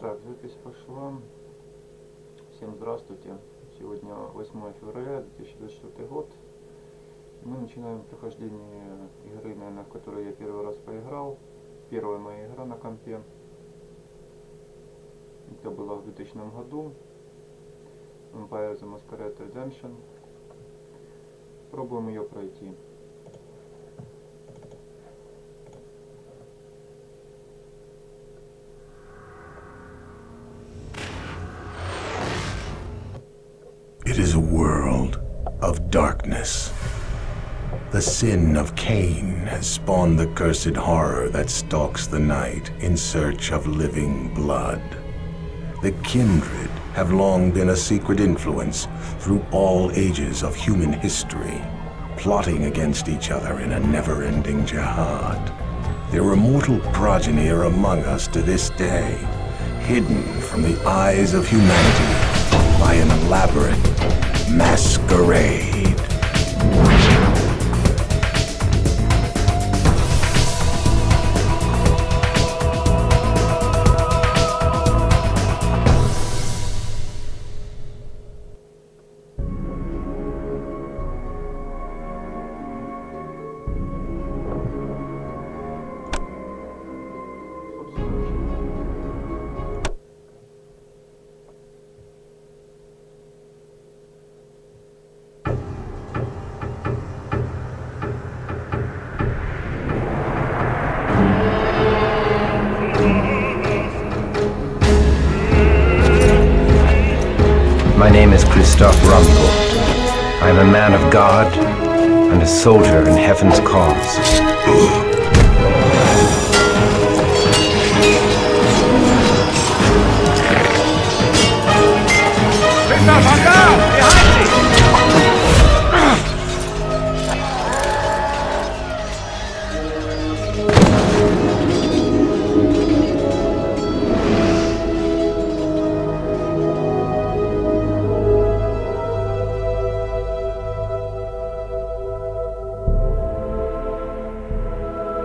Так, запись пошла. Всем здравствуйте. Сегодня 8 февраля 2024 год. Мы начинаем прохождение игры, наверное, в которой я первый раз поиграл. Первая моя игра на компе. Это было в 2000 году. Vampire the Masquerade Redemption. Пробуем ее пройти. It is a world of darkness. The sin of Cain has spawned the cursed horror that stalks the night in search of living blood. The kindred have long been a secret influence through all ages of human history, plotting against each other in a never-ending jihad. Their immortal progeny are among us to this day, hidden from the eyes of humanity by an elaborate masquerade. My name is Christoph Rumbold. I am a man of God and a soldier in heaven's cause.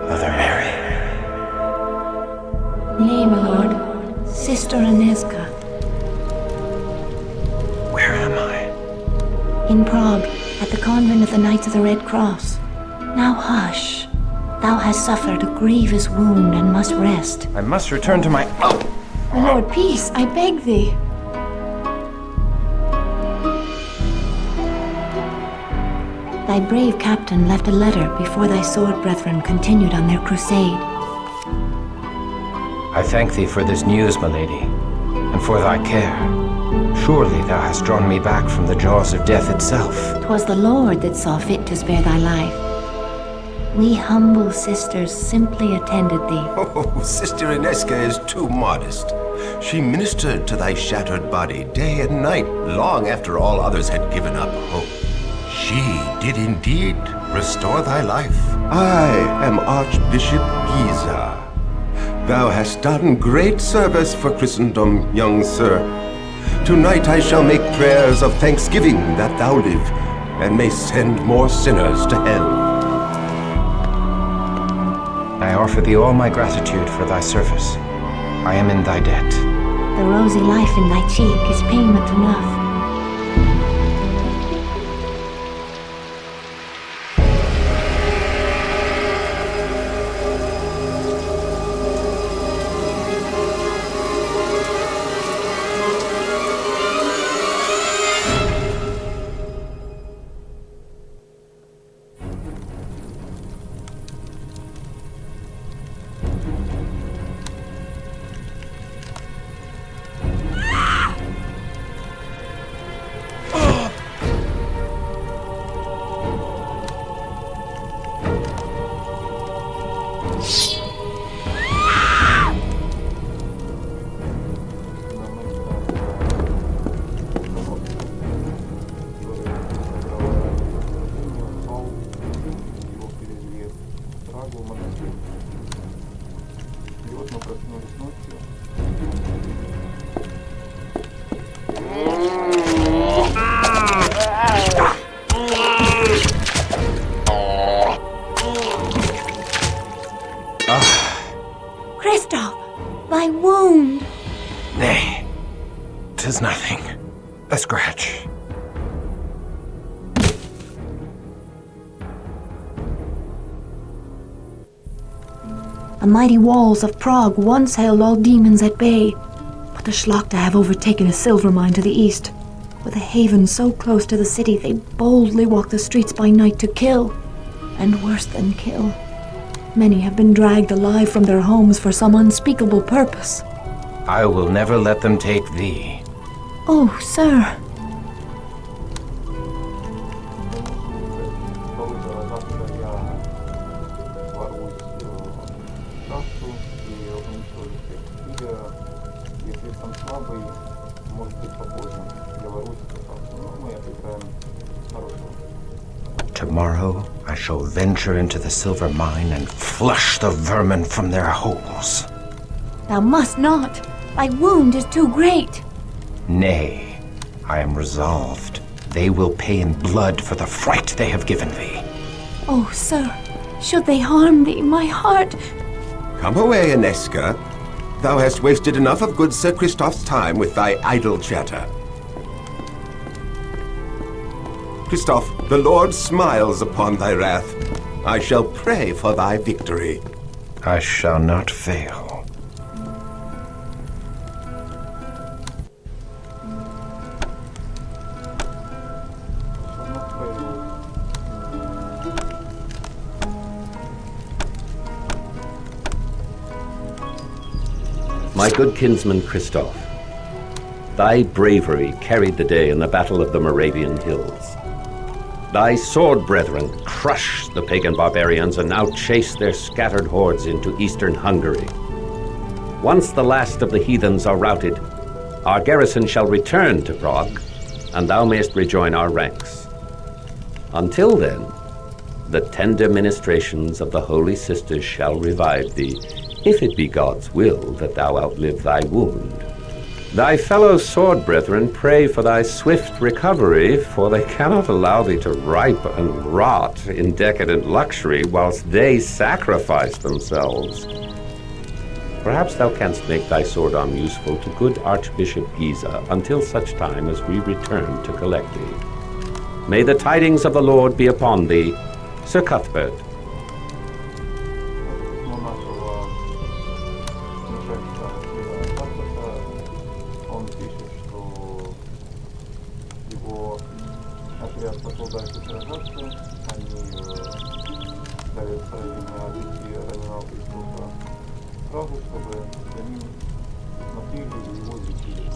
Mother Mary. Nay, my lord. Sister Aneska. Where am I? In Prague, at the convent of the Knights of the Red Cross. Now hush. Thou hast suffered a grievous wound and must rest. I must return to my... My lord, peace, I beg thee. Thy brave captain left a letter before thy sword brethren continued on their crusade. I thank thee for this news, my lady, and for thy care. Surely thou hast drawn me back from the jaws of death itself. 'Twas the Lord that saw fit to spare thy life. We humble sisters simply attended thee. Oh, Sister Aneska is too modest. She ministered to thy shattered body day and night, long after all others had given up hope. She did indeed restore thy life. I am Archbishop Giza. Thou hast done great service for Christendom, young sir. Tonight I shall make prayers of thanksgiving that thou live, and may send more sinners to hell. I offer thee all my gratitude for thy service. I am in thy debt. The rosy life in thy cheek is payment enough. Christoph, my wound! Nay, 'tis nothing. A scratch. The mighty walls of Prague once held all demons at bay, but the Schlachta have overtaken a silver mine to the east. With a haven so close to the city, they boldly walk the streets by night to kill, and worse than kill. Many have been dragged alive from their homes for some unspeakable purpose. I will never let them take thee. Oh, sir, Коли завтра я ворвусь в шахту и уничтожу всех. Или, если сам слабый, может быть попозже. Я ворвусь в шахту. Но мы отыграем хорошего. Tomorrow I shall venture into the silver mine and flush the vermin from their holes. thou must not. Thy wound is too great. Nay, I am resolved. They will pay in blood for the fright they have given thee. Oh, sir, should they harm thee, my heart... Come away, Ineska. Thou hast wasted enough of good Sir Christoph's time with thy idle chatter. Christoph, the Lord smiles upon thy wrath. I shall pray for thy victory. I shall not fail. My good kinsman Christoph, thy bravery carried the day in the Battle of the Moravian Hills. Thy sword brethren crushed the pagan barbarians and now chase their scattered hordes into eastern Hungary. Once the last of the heathens are routed, our garrison shall return to Prague, and thou mayst rejoin our ranks. Until then, the tender ministrations of the Holy Sisters shall revive thee, if it be God's will that thou outlive thy wound. Thy fellow sword brethren pray for thy swift recovery, for they cannot allow thee to ripe and rot in decadent luxury whilst they sacrifice themselves. Perhaps thou canst make thy sword arm useful to good Archbishop Giza until such time as we return to collect thee. May the tidings of the Lord be upon thee, Sir Cuthbert. Письмо нашего начальника Харпаса, он пишет, что его отряд пошел дальше сражаться, они ставят сражение обойти раненого Христофа в Прагу, чтобы за ним смотрели и его лечили.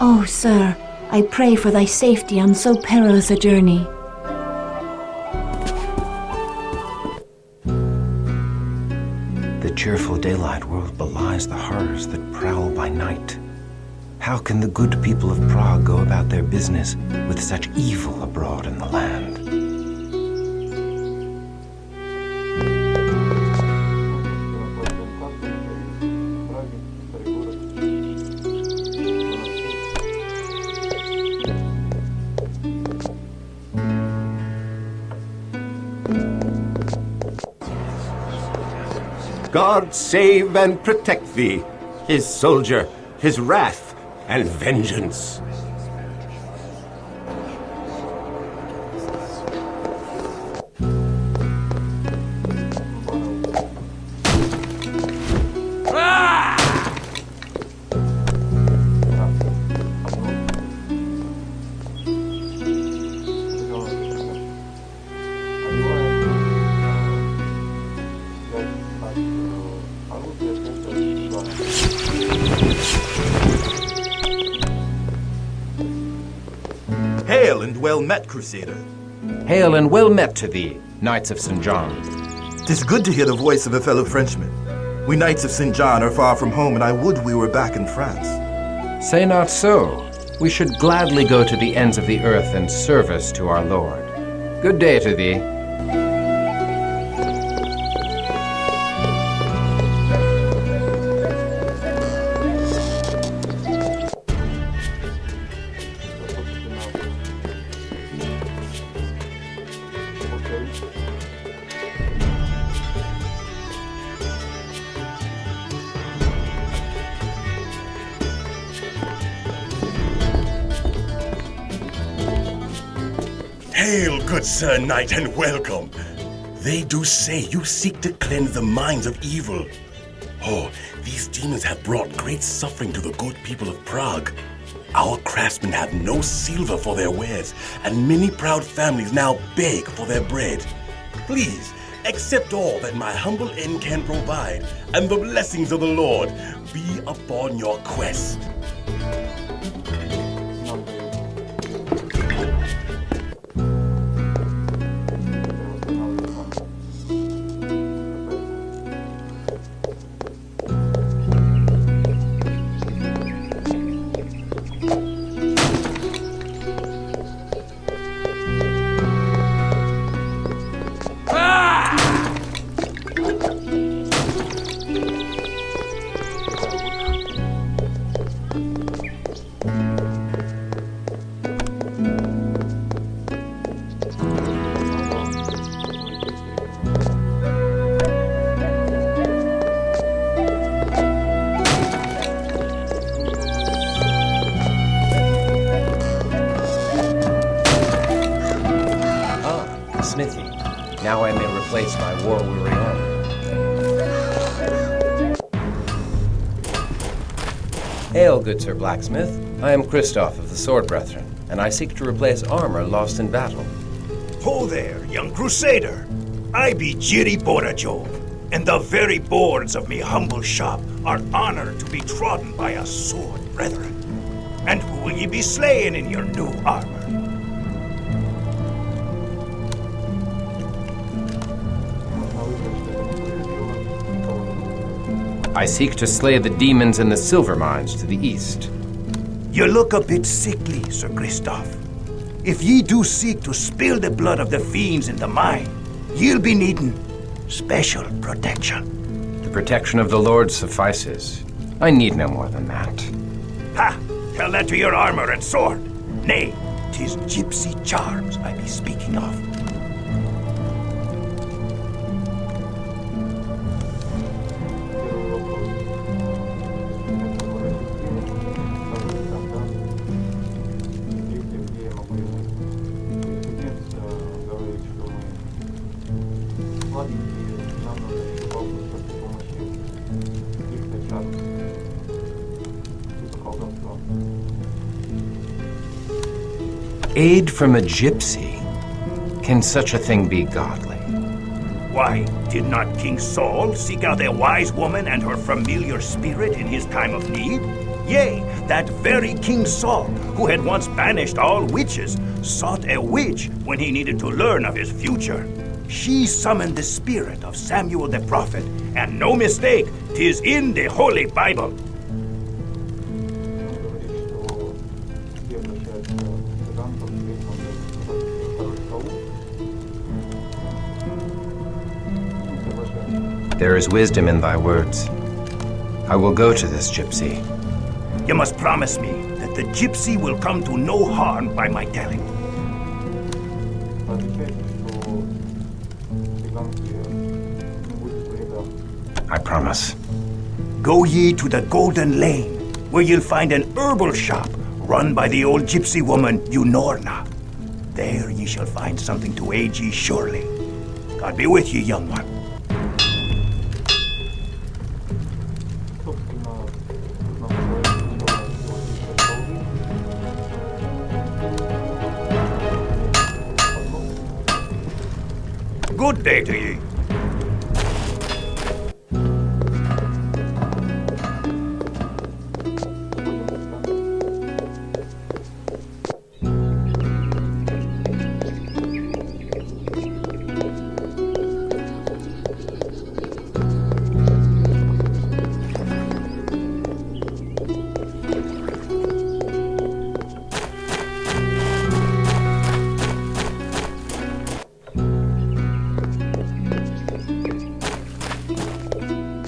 Oh, sir, I pray for thy safety on so perilous a journey. The cheerful daylight world belies the horrors that prowl by night. How can the good people of Prague go about their business with such evil abroad in the land? God save and protect thee, his soldier, his wrath and vengeance. Hail and well met, Crusader. Hail and well met to thee, Knights of St. John. 'Tis good to hear the voice of a fellow Frenchman. We Knights of St. John are far from home, and I would we were back in France. Say not so. We should gladly go to the ends of the earth in service to our Lord. Good day to thee. Hail, good Sir Knight, and welcome. They do say you seek to cleanse the minds of evil. Oh, these demons have brought great suffering to the good people of Prague. Our craftsmen have no silver for their wares, and many proud families now beg for their bread. Please, accept all that my humble inn can provide, and the blessings of the Lord be upon your quest. Smithy. Now I may replace my war-weary armor. Hail, good Sir Blacksmith. I am Christoph of the Sword Brethren, and I seek to replace armor lost in battle. Ho there, young Crusader. I be Jiri Borajov, and the very boards of me humble shop are honored to be trodden by a sword brethren. And who will ye be slaying in your new armor? I seek to slay the demons in the silver mines to the east. You look a bit sickly, Sir Christoph. If ye do seek to spill the blood of the fiends in the mine, ye'll be needing special protection. The protection of the Lord suffices. I need no more than that. Ha! Tell that to your armor and sword. Nay, 'tis gypsy charms I be speaking of. Aid from a gypsy? Can such a thing be godly? Why, did not King Saul seek out a wise woman and her familiar spirit in his time of need? Yea, that very King Saul, who had once banished all witches, sought a witch when he needed to learn of his future. She summoned the spirit of Samuel the prophet, and no mistake, 'tis in the Holy Bible. There is wisdom in thy words. I will go to this gypsy. You must promise me that the gypsy will come to no harm by my telling. I promise. Go ye to the Golden Lane, where you'll find an herbal shop run by the old gypsy woman Unorna. There ye shall find something to aid ye surely. God be with ye, young one. Собственно, тут нам говорится, что Good day to ye.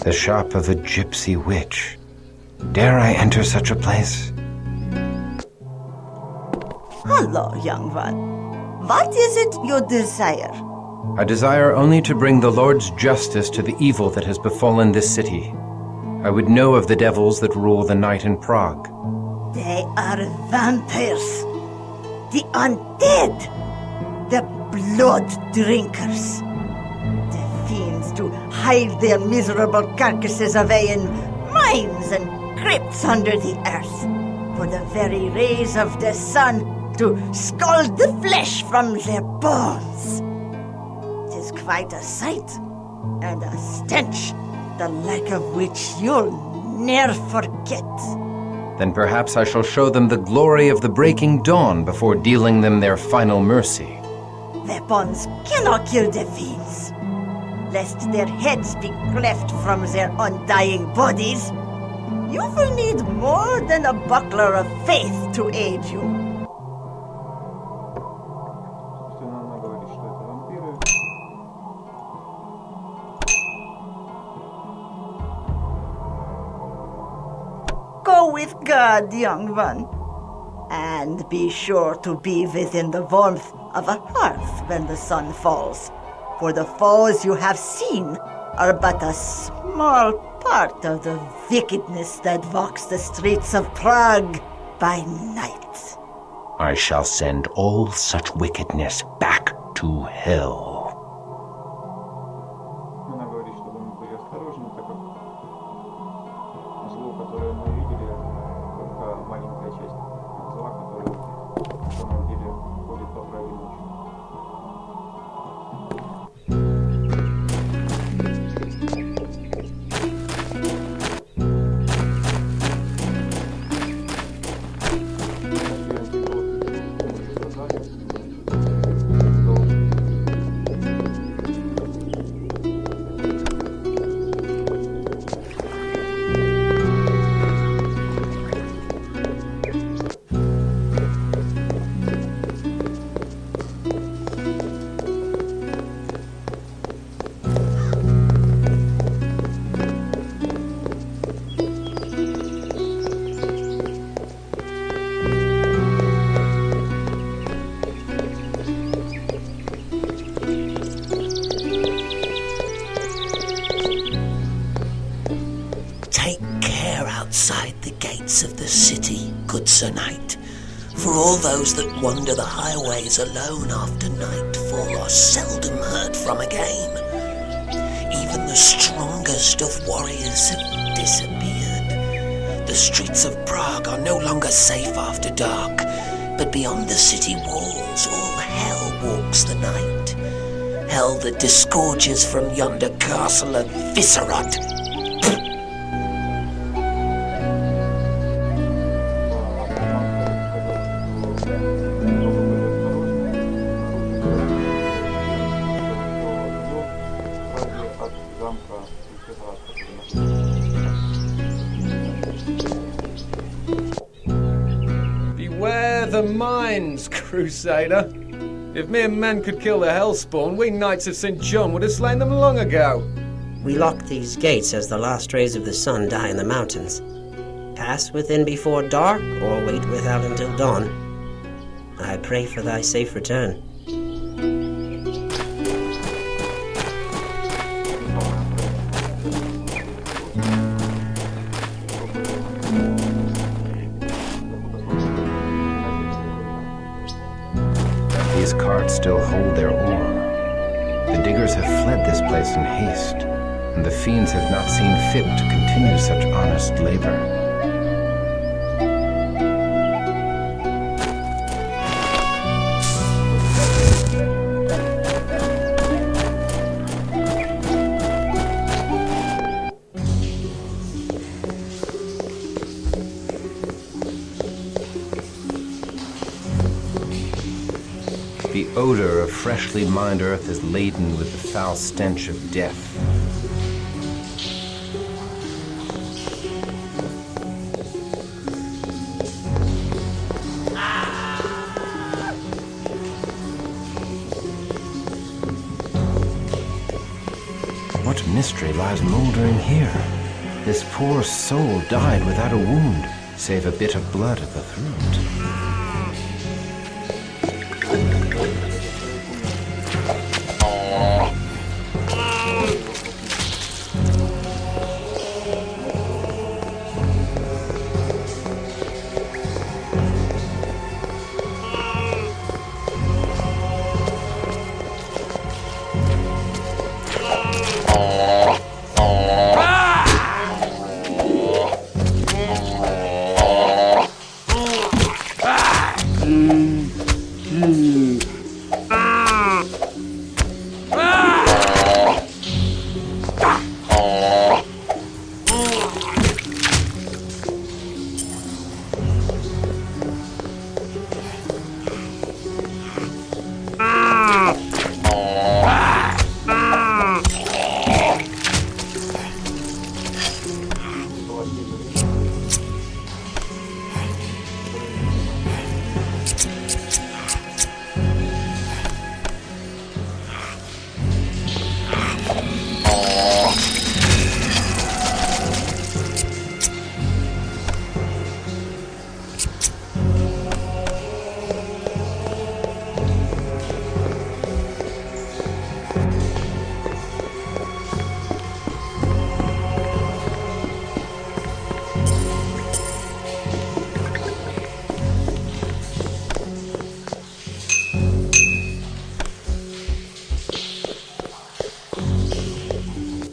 The shop of a gypsy witch. Dare I enter such a place? Hello, young one. What is it you desire? I desire only to bring the Lord's justice to the evil that has befallen this city. I would know of the devils that rule the night in Prague. They are vampires. The undead. The blood drinkers. The fiends to hide their miserable carcasses away in mines and crypts under the earth. For the very rays of the sun to scald the flesh from their bones. 'Tis quite a sight and a stench, the like of which you'll ne'er forget. Then perhaps I shall show them the glory of the breaking dawn before dealing them their final mercy. Weapons cannot kill the fiends, lest their heads be cleft from their undying bodies. You will need more than a buckler of faith to aid you. Собственно, она говорит, что это вампиры. Go with God, young one. And be sure to be within the warmth of a hearth when the sun falls. For the foes you have seen are but a small part of the wickedness that walks the streets of Prague by night. I shall send all such wickedness back to hell. Она говорит, чтобы мы были осторожны, так как зло, которое мы видели, только маленькая часть зла, которое на самом деле ходит по Праге ночью. Outside the gates of the city, good Sir Knight, for all those that wander the highways alone after nightfall are seldom heard from again. Even the strongest of warriors have disappeared. The streets of Prague are no longer safe after dark, but beyond the city walls all hell walks the night. Hell that disgorges from yonder castle of Viscerot. Beware the mines, Crusader. If mere men could kill the Hellspawn, we Knights of St. John would have slain them long ago. We lock these gates as the last rays of the sun die in the mountains. Pass within before dark, or wait without until dawn. I pray for thy safe return. still hold their ore. The diggers have fled this place in haste, and the fiends have not seen fit to continue such honest labor. The odor of freshly mined earth is laden with the foul stench of death. What mystery lies moldering here? This poor soul died without a wound, save a bit of blood at the throat.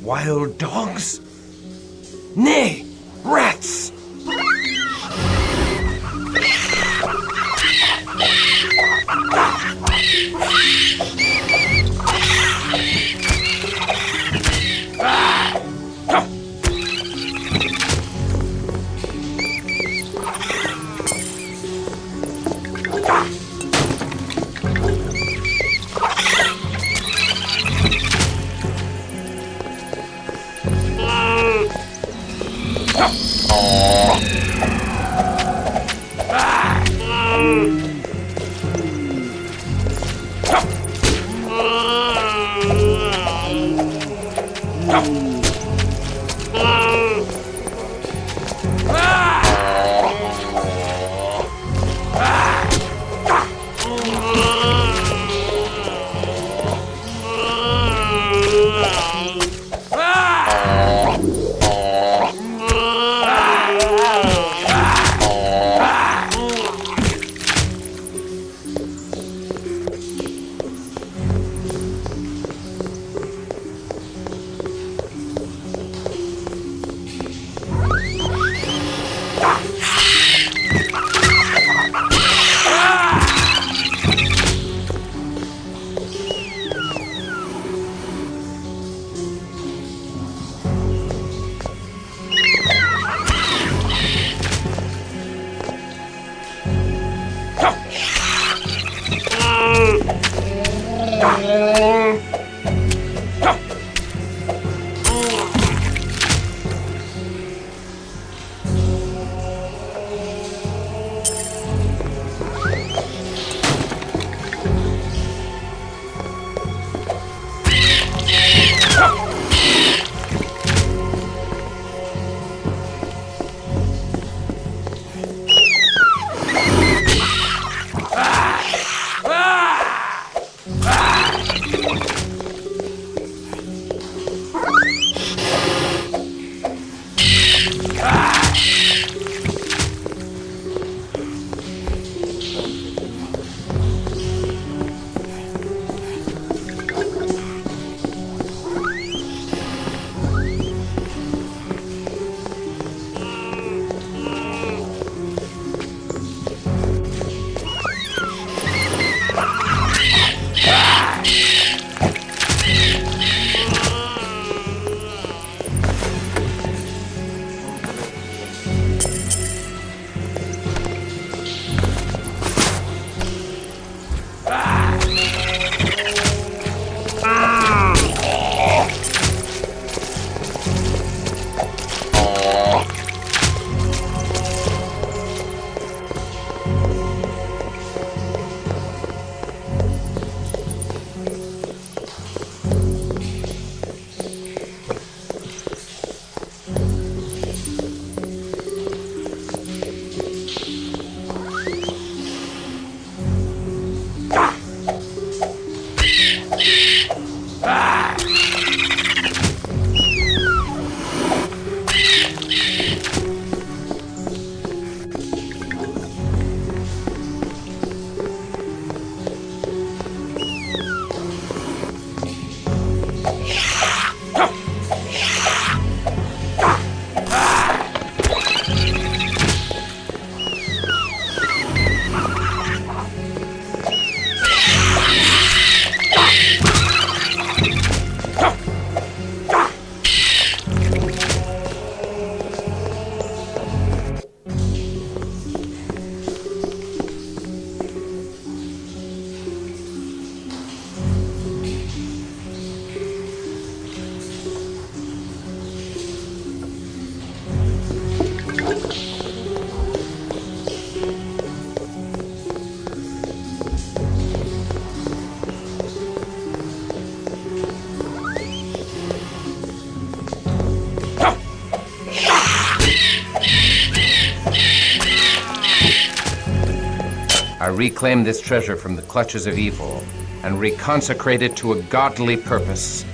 Wild dogs? Nay, rats! I reclaim this treasure from the clutches of evil and reconsecrate it to a godly purpose.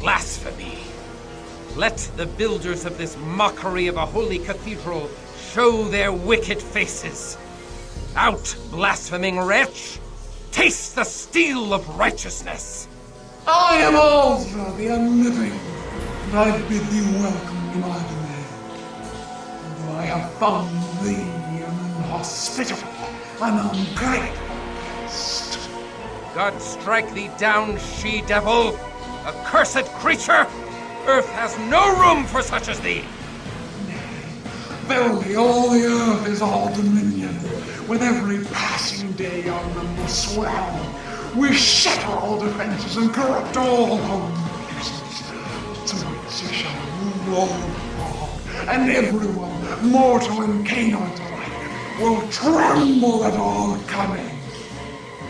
Blasphemy! Let the builders of this mockery of a holy cathedral show their wicked faces. Out, blaspheming wretch! Taste the steel of righteousness! I am Alzra, the Unliving, and I bid thee welcome to my domain. Although I have found thee an inhospitable and ungrateful guest. God strike thee down, she-devil! Accursed creature! Earth has no room for such as thee. Verily, all the earth is our dominion. With every passing day our numbers swell. We shatter all defenses and corrupt all home places. To which we shall rule all Prague, and everyone, mortal and canine alike, will tremble at our coming.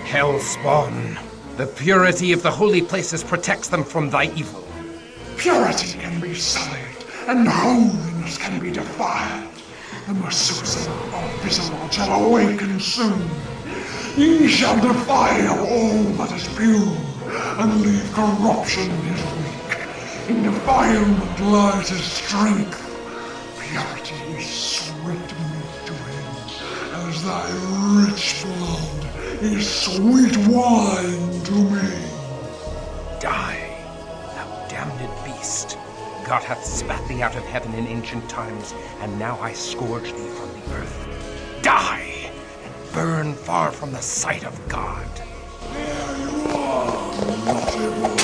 Hellspawn, the purity of the holy places protects them from thy evil. Purity can be sullied, and holiness can be defiled. The Methuselah of Bisalon shall awaken soon. Ye shall defile all that is pure, and leave corruption his weak. In defilement lies his strength. Purity is sweet meat to him, as thy rich blood is sweet wine to me. Die, thou damned beast. God hath spat thee out of heaven in ancient times, and now I scourge thee from the earth. Die, and burn far from the sight of God. There you are, naughty boy.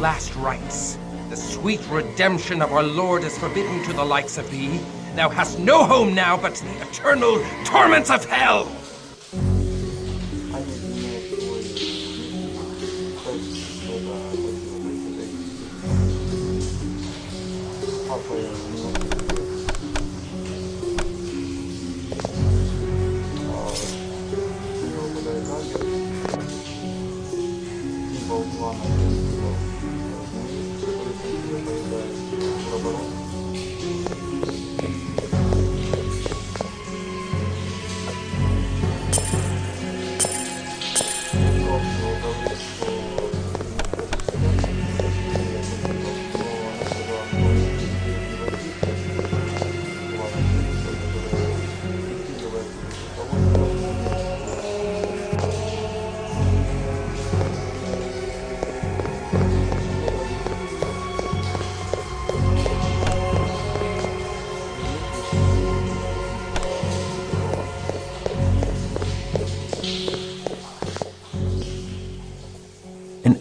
Last rites. The sweet redemption of our Lord is forbidden to the likes of thee. Thou hast no home now but the eternal torments of hell.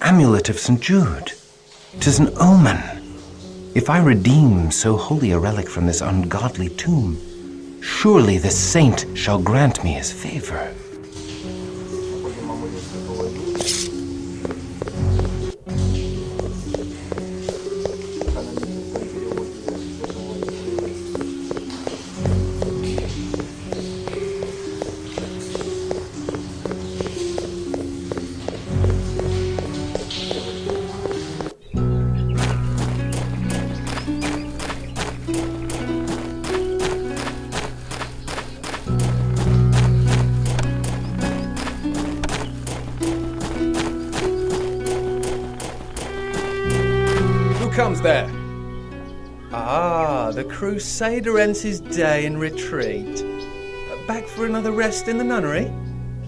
Amulet of St. Jude. 'Tis an omen. If I redeem so holy a relic from this ungodly tomb, surely the saint shall grant me his favor. Comes there? Ah, the Crusader ends his day in retreat. Back for another rest in the nunnery?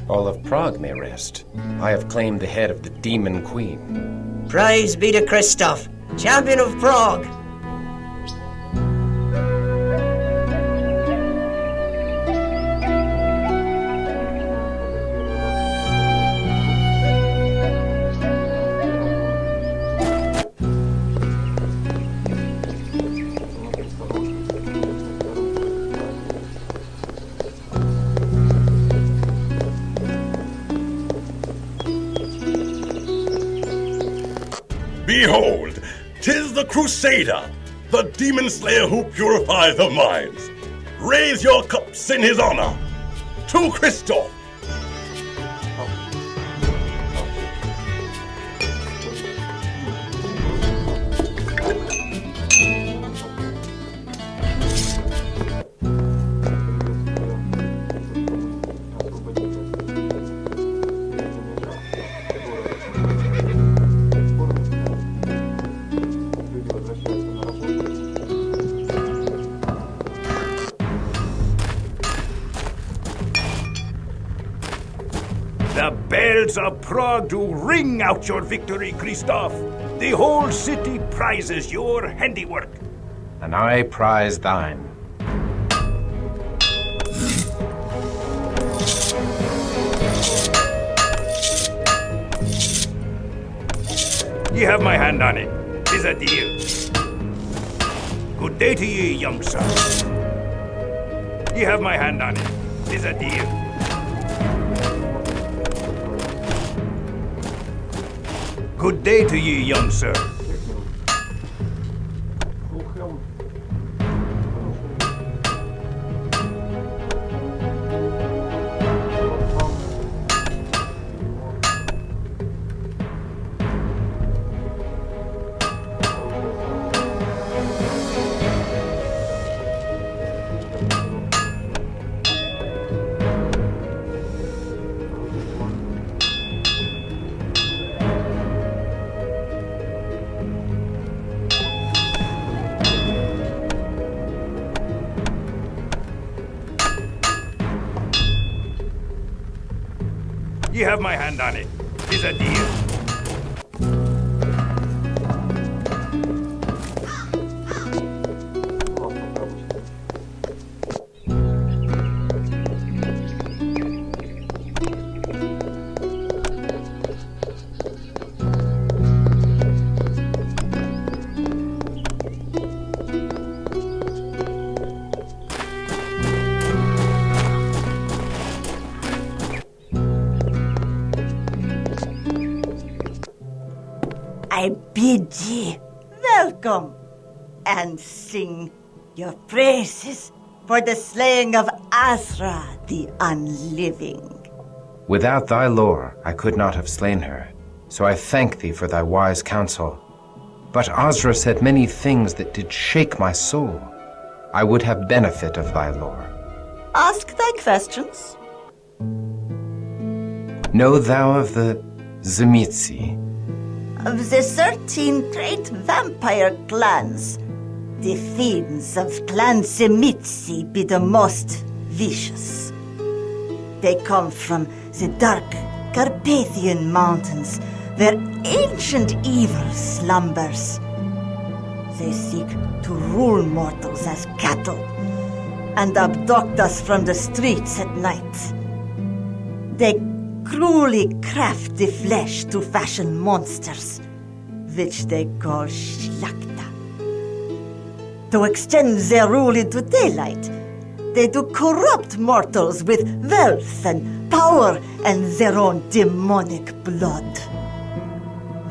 All of Prague may rest. I have claimed the head of the Demon Queen. Praise be to Christoph, champion of Prague. Behold, 'tis the Crusader, the demon slayer who purifies the minds. Raise your cups in his honor. to Christoph! The bells of Prague do ring out your victory, Christoph. The whole city prizes your handiwork. And I prize thine. Ye have my hand on it. 'Tis a deal. Good day to ye, young sir. Ye have my hand on it. 'Tis a deal. Good day to ye, young sir. Ye have my hand on it. 'Tis a deal. I bid ye welcome and sing your praises for the slaying of Azra the Unliving. Without thy lore, I could not have slain her. So I thank thee for thy wise counsel. But Azra said many things that did shake my soul. I would have benefit of thy lore. Ask thy questions. Know thou of the Zemitzi? Of the 13 great vampire clans, the fiends of Clan Semitsi be the most vicious. They come from the dark Carpathian mountains, where ancient evil slumbers. They seek to rule mortals as cattle, and abduct us from the streets at night. They cruelly craft the flesh to fashion monsters, which they call Shlakta. To extend their rule into daylight, they do corrupt mortals with wealth and power and their own demonic blood.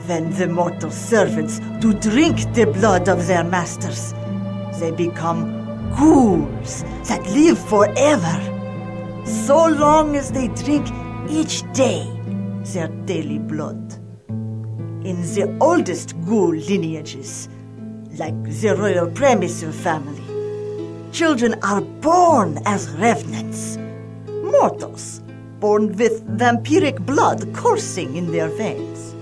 When the mortal servants do drink the blood of their masters, they become ghouls that live forever, so long as they drink each day their daily blood. In the oldest ghoul lineages, like the royal Premisur family, children are born as revenants, mortals born with vampiric blood coursing in their veins.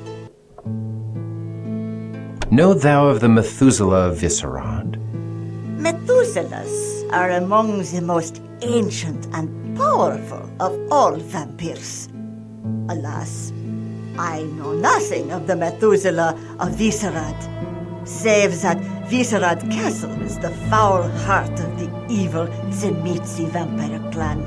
Know thou of the Methuselah of Viscerad? Methuselahs are among the most ancient and powerful of all vampires. Alas, I know nothing of the Methuselah of Viscerad, save that Viscerad Castle is the foul heart of the evil Zemitzi vampire clan.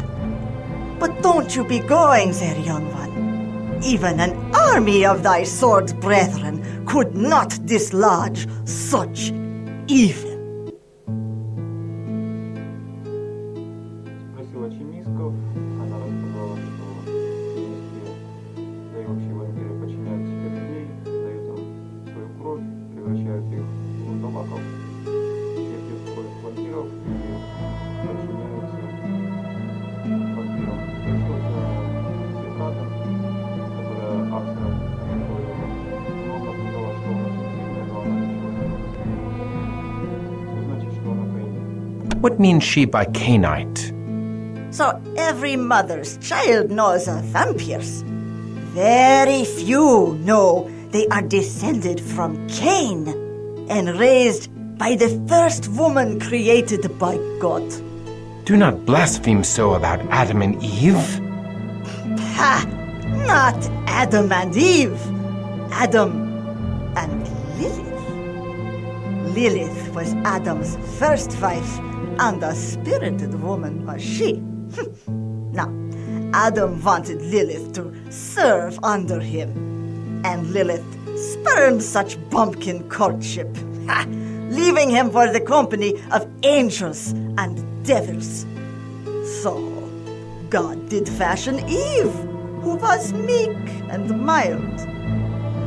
But don't you be going there, young one. Even an army of thy sword brethren could not dislodge such evil. Спросила чимисков, она рассказала, что чимиски, да и вообще вампиры подчиняют себе людей, дают им свою кровь, превращают их в вурдалаков, те пьют кровь вампиров и подчиняются вампирам. What means she by Cainite? So every mother's child knows of vampires. Very few know they are descended from Cain and raised by the first woman created by God. Do not blaspheme so about Adam and Eve. Ha! Not Adam and Eve. Adam and Lilith. Lilith was Adam's first wife, and a spirited woman was she. Now, Adam wanted Lilith to serve under him, and Lilith spurned such bumpkin courtship, leaving him for the company of angels and devils. So, God did fashion Eve, who was meek and mild,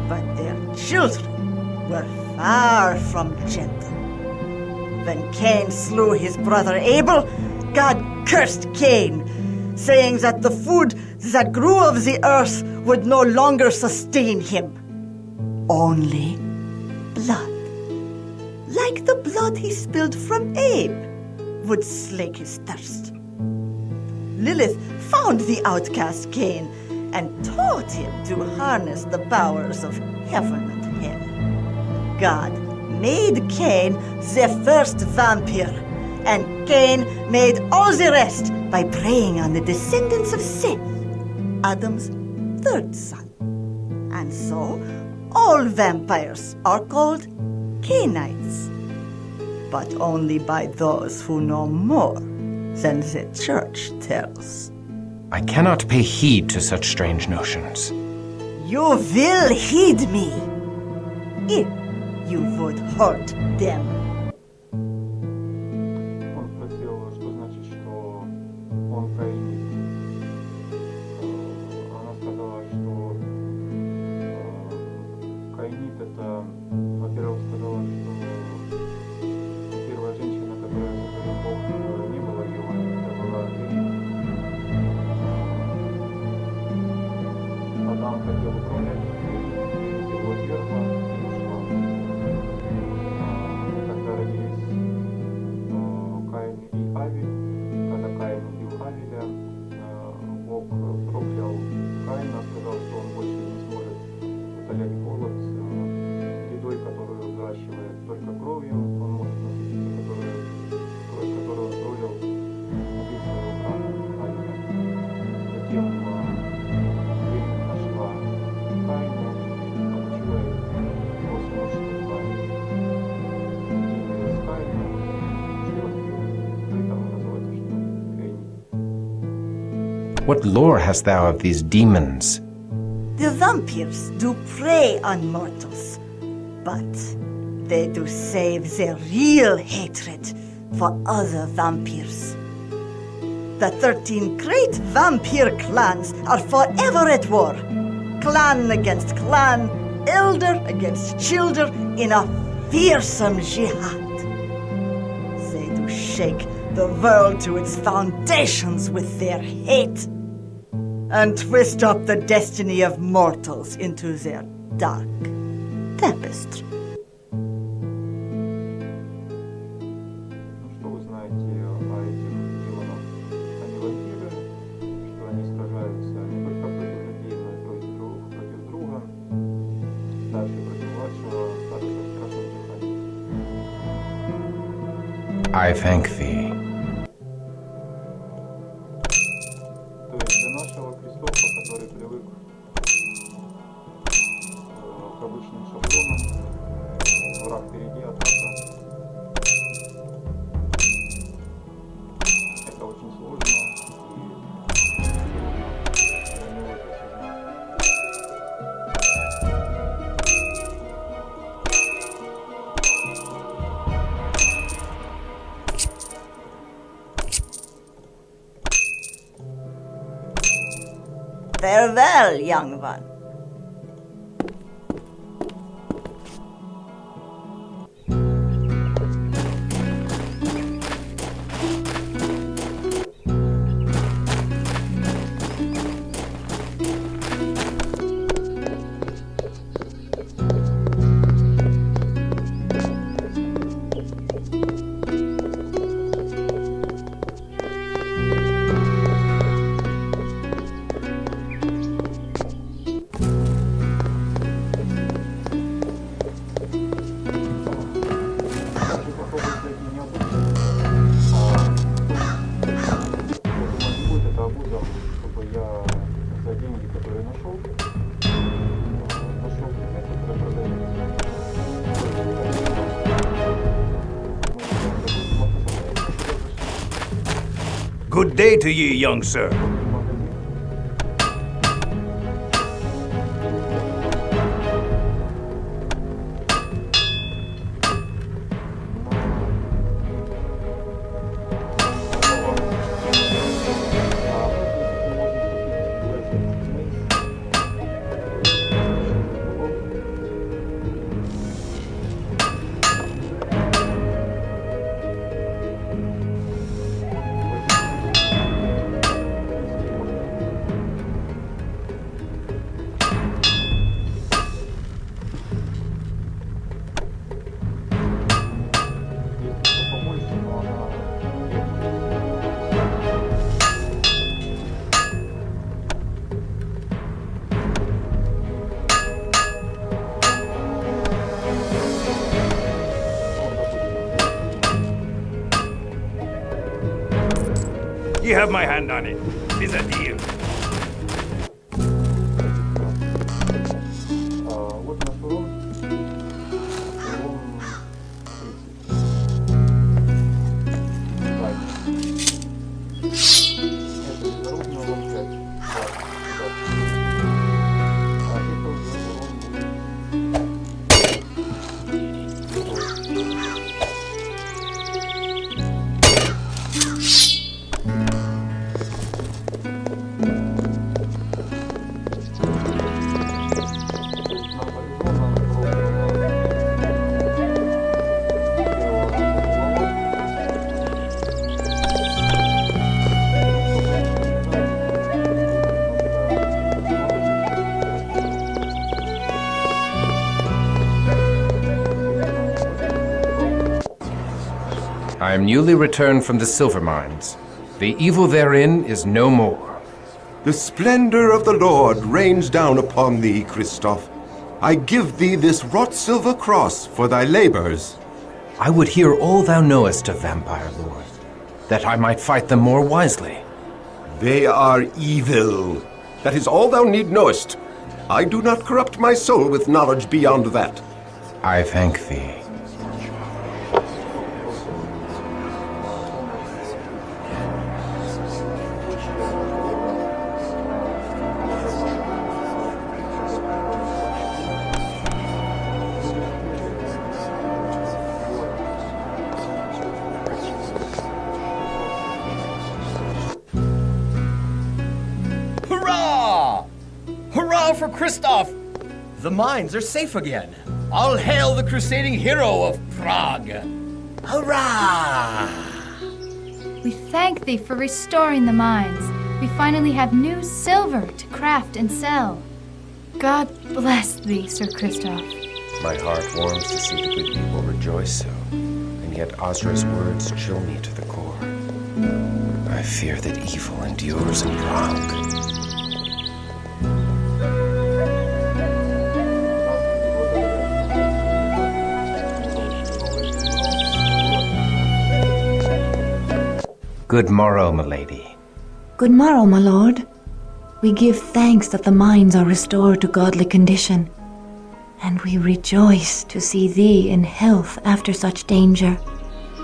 but their children were far from gentle. When Cain slew his brother Abel, God cursed Cain, saying that the food that grew of the earth would no longer sustain him. Only blood, like the blood he spilled from Abe, would slake his thirst. Lilith found the outcast Cain and taught him to harness the powers of heaven and hell. God made Cain the first vampire, and Cain made all the rest by preying on the descendants of Seth, Adam's third son. And so, all vampires are called Cainites, but only by those who know more than the church tells. I cannot pay heed to such strange notions. You will heed me, if you would hurt them. Он спросил, что значит, что он каинит. Она сказала, что каинит это, во-первых, сказала, что первая женщина, которая сотворил Бог, не была его, это была Лилит. Адам хотел управлять, его отвергла и ушла. Когда родились Каин и Авель, когда Каин убил Авеля, Бог проклял Каина, сказал, что он больше не сможет утолять голод едой, которую взращивает только кровью, он может насытиться, кровь которую пролил убить своего брата Авеля. Затем Лилит нашла Каина и научила его сыночку Авелю. И с Каина What lore hast thou of these demons? The vampires do prey on mortals, but they do save their real hatred for other vampires. The 13 great vampire clans are forever at war. Clan against clan, elder against children in a fearsome jihad. They do shake the world to its foundations with their hate and twist up the destiny of mortals into their dark tapestry. Что вы знаете о этих демонах? Они вампиры, что они сражаются не только против людей, но и против друга, старший против младшего, старший в страшном джихаде. I thank thee. То есть для нашего Кристофа, который привык к обычным шаблонам, враг впереди, атака, это очень сложно и для него это осознать. Farewell, young one. амулет, который я нашел. Нашел предмет, который продается. Good day to ye, young sir. You have my hand on it. It's a deal. Вот наш урон. I am newly returned from the silver mines. The evil therein is no more. The splendor of the Lord rains down upon thee, Christoph. I give thee this wrought silver cross for thy labors. I would hear all thou knowest of vampire lore, that I might fight them more wisely. They are evil. That is all thou need knowest. I do not corrupt my soul with knowledge beyond that. I thank thee. Hurrah! Hurrah for Christoph! The mines are safe again. All hail the crusading hero of Prague! Hurrah! We thank thee for restoring the mines. We finally have new silver to craft and sell. God bless thee, Sir Christoph. My heart warms to see the good people rejoice so, and yet Ozra's words chill me to the core. I fear that evil endures in Prague. Good morrow, milady. Good morrow, my lord. We give thanks that the mines are restored to godly condition, and we rejoice to see thee in health after such danger.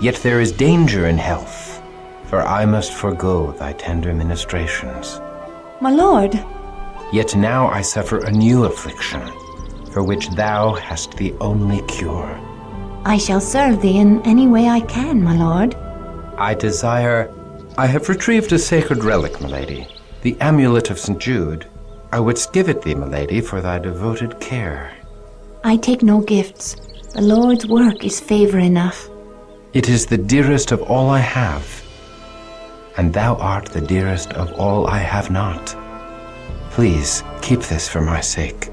Yet there is danger in health, for I must forego thy tender ministrations. My lord, Yet now I suffer a new affliction, for which thou hast the only cure. I shall serve thee in any way I can, my lord. I have retrieved a sacred relic, milady, the amulet of St. Jude. I wouldst give it thee, milady, for thy devoted care. I take no gifts. The Lord's work is favor enough. It is the dearest of all I have, and thou art the dearest of all I have not. Please, keep this for my sake.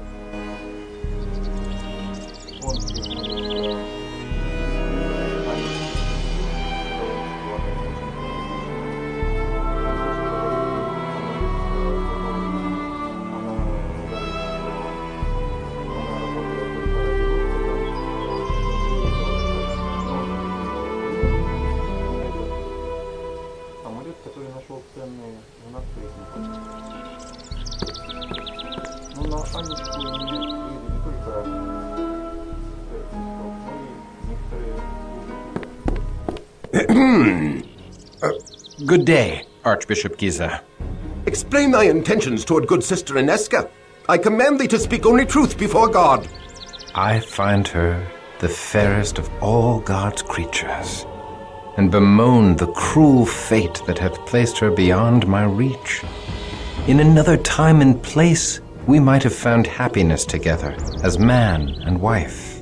Амулет, который нашел ценный, у нас поясница. Анечку имеют в виду не только Крестов, но и некоторые Good day, Archbishop Giza. Explain thy intentions toward good sister Inesca. I command thee to speak only truth before God. I find her the fairest of all God's creatures, and bemoan the cruel fate that hath placed her beyond my reach. In another time and place, we might have found happiness together as man and wife.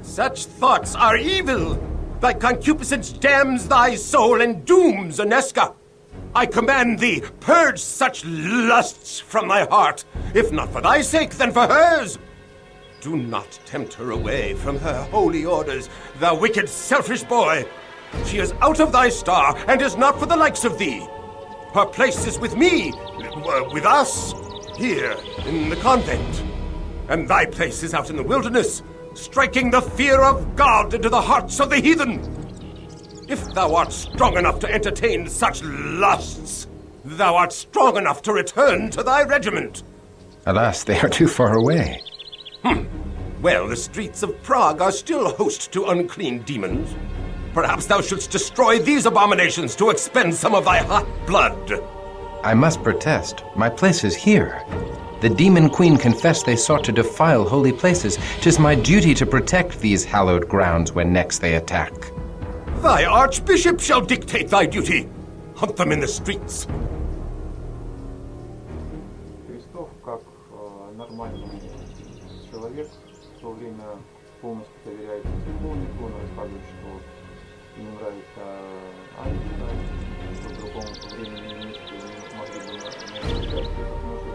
Such thoughts are evil. Thy concupiscence damns thy soul and dooms Inesca. I command thee, purge such lusts from thy heart, if not for thy sake, then for hers. Do not tempt her away from her holy orders, thou wicked, selfish boy. She is out of thy star, and is not for the likes of thee. Her place is with me, with us, here in the convent. And thy place is out in the wilderness, striking the fear of God into the hearts of the heathen. If thou art strong enough to entertain such lusts, thou art strong enough to return to thy regiment. Alas, they are too far away. Well, the streets of Prague are still host to unclean demons. Perhaps thou shouldst destroy these abominations to expend some of thy hot blood. I must protest. My place is here. The demon queen confessed they sought to defile holy places. 'Tis my duty to protect these hallowed grounds when next they attack. Thy archbishop shall dictate thy duty. Hunt them in the streets. Крестов, как нормальный человек, в то время полностью доверяет духовнику, он рассказывает, что ему нравится Анечка, что в другом времени и месте не могли бы найти участие, потому что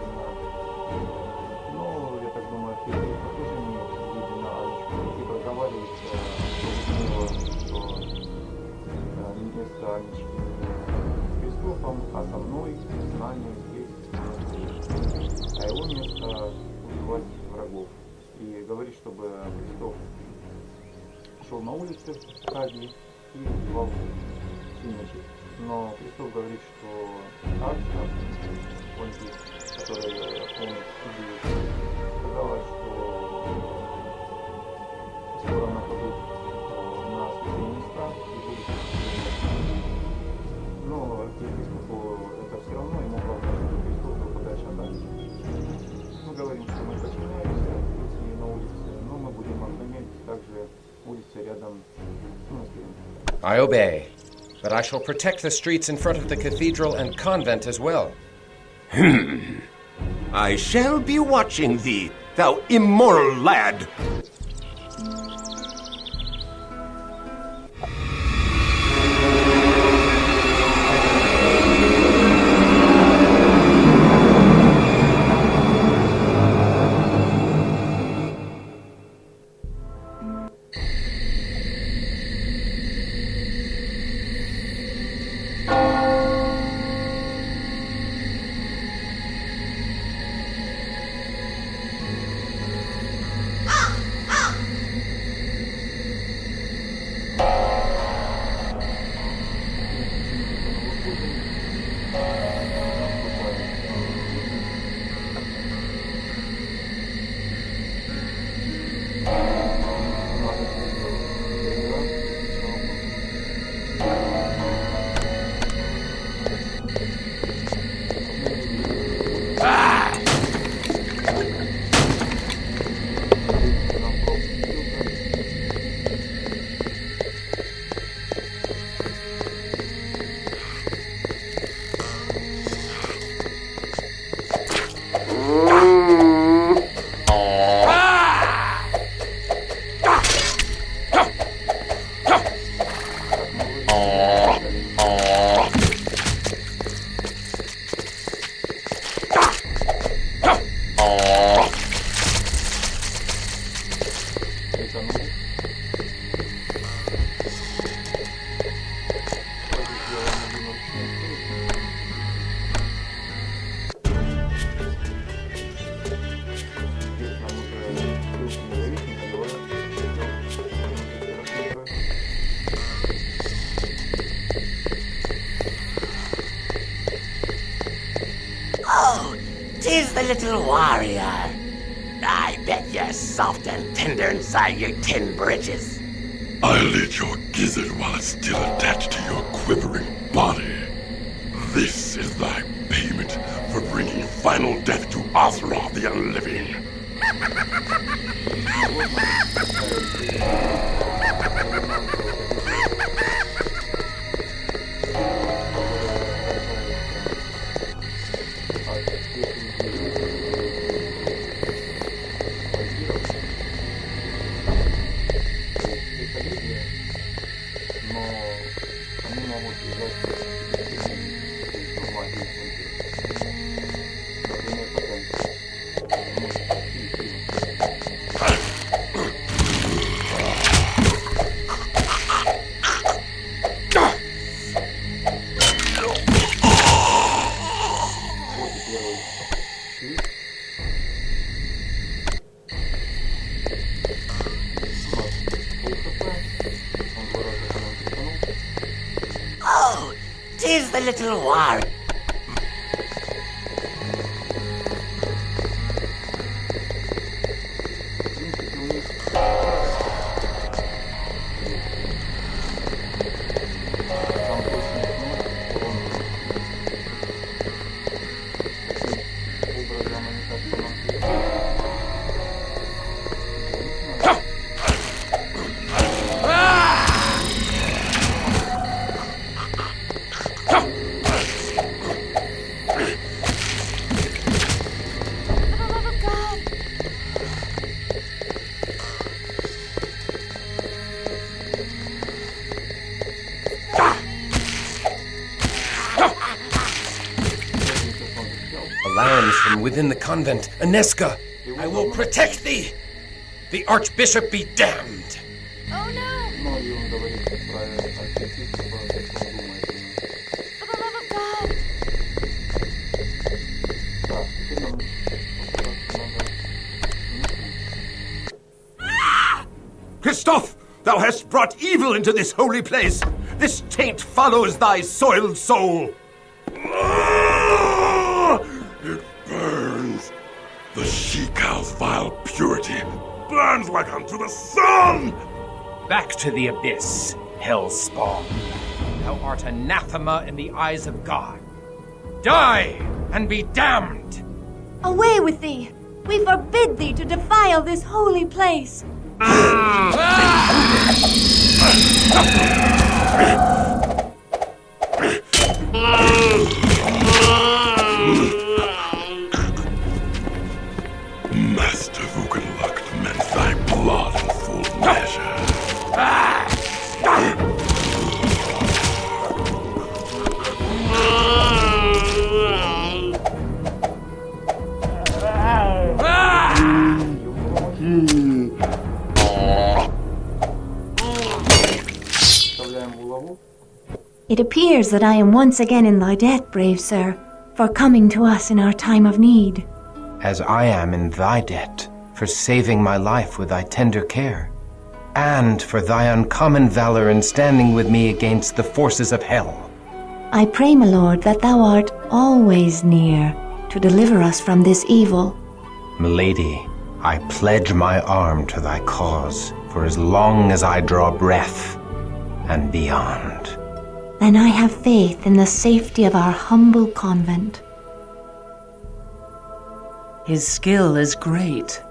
но я так думаю, архиепископ тоже имеет виды на Анечку и проговаривается, что место Анечки с Крестовым, а со мной, с нами здесь, а его место убивать врагов. И говорит, чтобы Крестов шел на улице Праги и убивал свинячек. Но Крестов говорит, что Акса, который он убил, сказала, что скоро нападут на святые места и будут. Но архиепископу это все равно, ему главное, чтобы Крестов был подальше от Анечки. Мы говорим, что мы подчиняемся идти на улице, но мы будем охранять также улицы рядом с монастырем. I obey, but I shall protect the streets in front of the cathedral and convent as well. I shall be watching thee, thou immoral lad. Oh, 'tis the little warrior. I bet you're soft and tender inside your tin britches. I'll eat your gizzard while it's still attached to your quivering body. This is thy payment for bringing final death to Ozra the Unliving. Oh, 'tis the little war. Alarms from within the convent. Aneska, I will protect thee. The Archbishop be damned. Oh no! For the love of God! Christoph, thou hast brought evil into this holy place. This taint follows thy soiled soul. It burns. The she-cow's vile purity burns like unto the sun. Back to the abyss, hellspawn. Thou art anathema in the eyes of God. Die and be damned! Away with thee! We forbid thee to defile this holy place! Master Vukenluk meant thy blood in full measure. It appears that I am once again in thy debt, brave sir, for coming to us in our time of need. As I am in thy debt for saving my life with thy tender care, and for thy uncommon valor in standing with me against the forces of hell. I pray, my lord, that thou art always near to deliver us from this evil. Milady, I pledge my arm to thy cause for as long as I draw breath and beyond. Then I have faith in the safety of our humble convent. His skill is great,